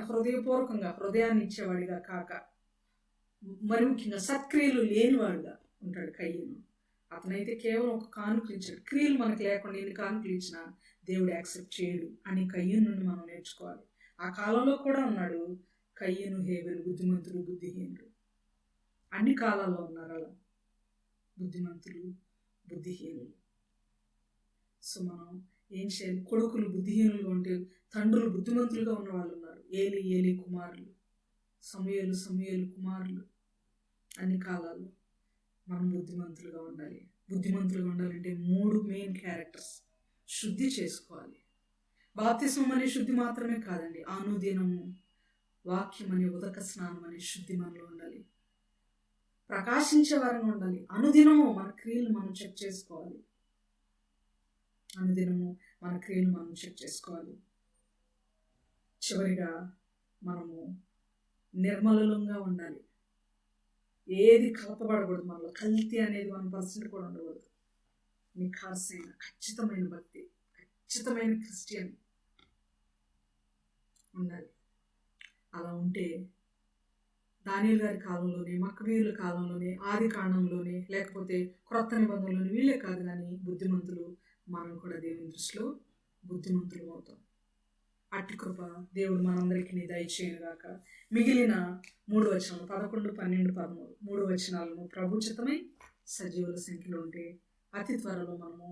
హృదయపూర్వకంగా హృదయాన్ని ఇచ్చేవాడిగా కాక, మరి ముఖ్యంగా సత్క్రియలు లేనివాడుగా ఉంటాడు కయ్యూను. అతనైతే కేవలం ఒక కానుకలు ఇచ్చాడు. క్రియలు మనకు లేకుండా ఎన్ని కానుకలు ఇచ్చినా దేవుడు యాక్సెప్ట్ చేయడు అని కయ్యూను నుండి మనం నేర్చుకోవాలి. ఆ కాలంలో కూడా ఉన్నాడు కయ్యూను, హేబెలు, బుద్ధిమంతులు, బుద్ధిహీనుడు. అన్ని కాలాల్లో ఉన్నారు అలా బుద్ధిమంతులు, బుద్ధిహీనులు. సో మనం ఏం చేయాలి? కొడుకులు బుద్ధిహీనులుగా ఉంటే తండ్రులు బుద్ధిమంతులుగా ఉన్న వాళ్ళు ఉన్నారు. ఏలి కుమారులు, సమూయేలు కుమారులు. అన్ని కాలాల్లో మనం బుద్ధిమంతులుగా ఉండాలి. బుద్ధిమంతులుగా ఉండాలంటే 3 మెయిన్ క్యారెక్టర్స్. శుద్ధి చేసుకోవాలి. బాప్తిస్మం అనే శుద్ధి మాత్రమే కాదండి, అనుదినము వాక్యం అనే ఉదక స్నానం అనే శుద్ధి మనలో ఉండాలి. ప్రకాశించే వారంగా ఉండాలి. అనుదినము మన క్రియలు మనం చెక్ చేసుకోవాలి. చివరిగా మనము నిర్మలంగా ఉండాలి. ఏది కలపబడకూడదు మనలో. కల్తీ అనేది 1% కూడా ఉండకూడదు. నిఖార్సైన ఖచ్చితమైన భక్తి, ఖచ్చితమైన క్రిస్టియన్ ఉండాలి. అలా ఉంటే దానియేలు గారి కాలంలోనే, మక్కబీయుల కాలంలోనే, ఆది కాండంలోనే, లేకపోతే క్రొత్త నిబంధనలోనే వీళ్ళే కాదు కానీ బుద్ధిమంతులు, మనం కూడా దేవుని దృష్టిలో బుద్ధిమంతులు అవుతాం. అట్టి కృప దేవుడు మనందరికీ దయచేయుగాక. మిగిలిన 3 వచనాలు 11, 12, 13 3 వచనాలను ప్రభు చిత్తమై సజీవుల సంఖ్యలో ఉంటే అతి త్వరలో మనము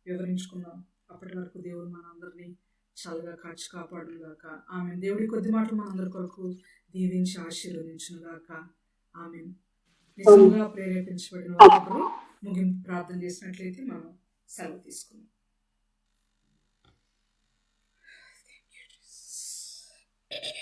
వివరించుకుందాం. అప్పటి వరకు దేవుడు మనందరినీ చల్లగా కాచి కాపాడుగాక. ఆమె. దేవుడి కొద్ది మాటలు మనందరి కొరకు దీవించి ఆశీర్వదించునుగాక. ఆమె. నిజంగా ప్రేరేపించబడిన వారు ముగింపు ప్రార్థన చేసినట్లయితే మనం సెలవు తీసుకుందాం. Thank you, Jesus.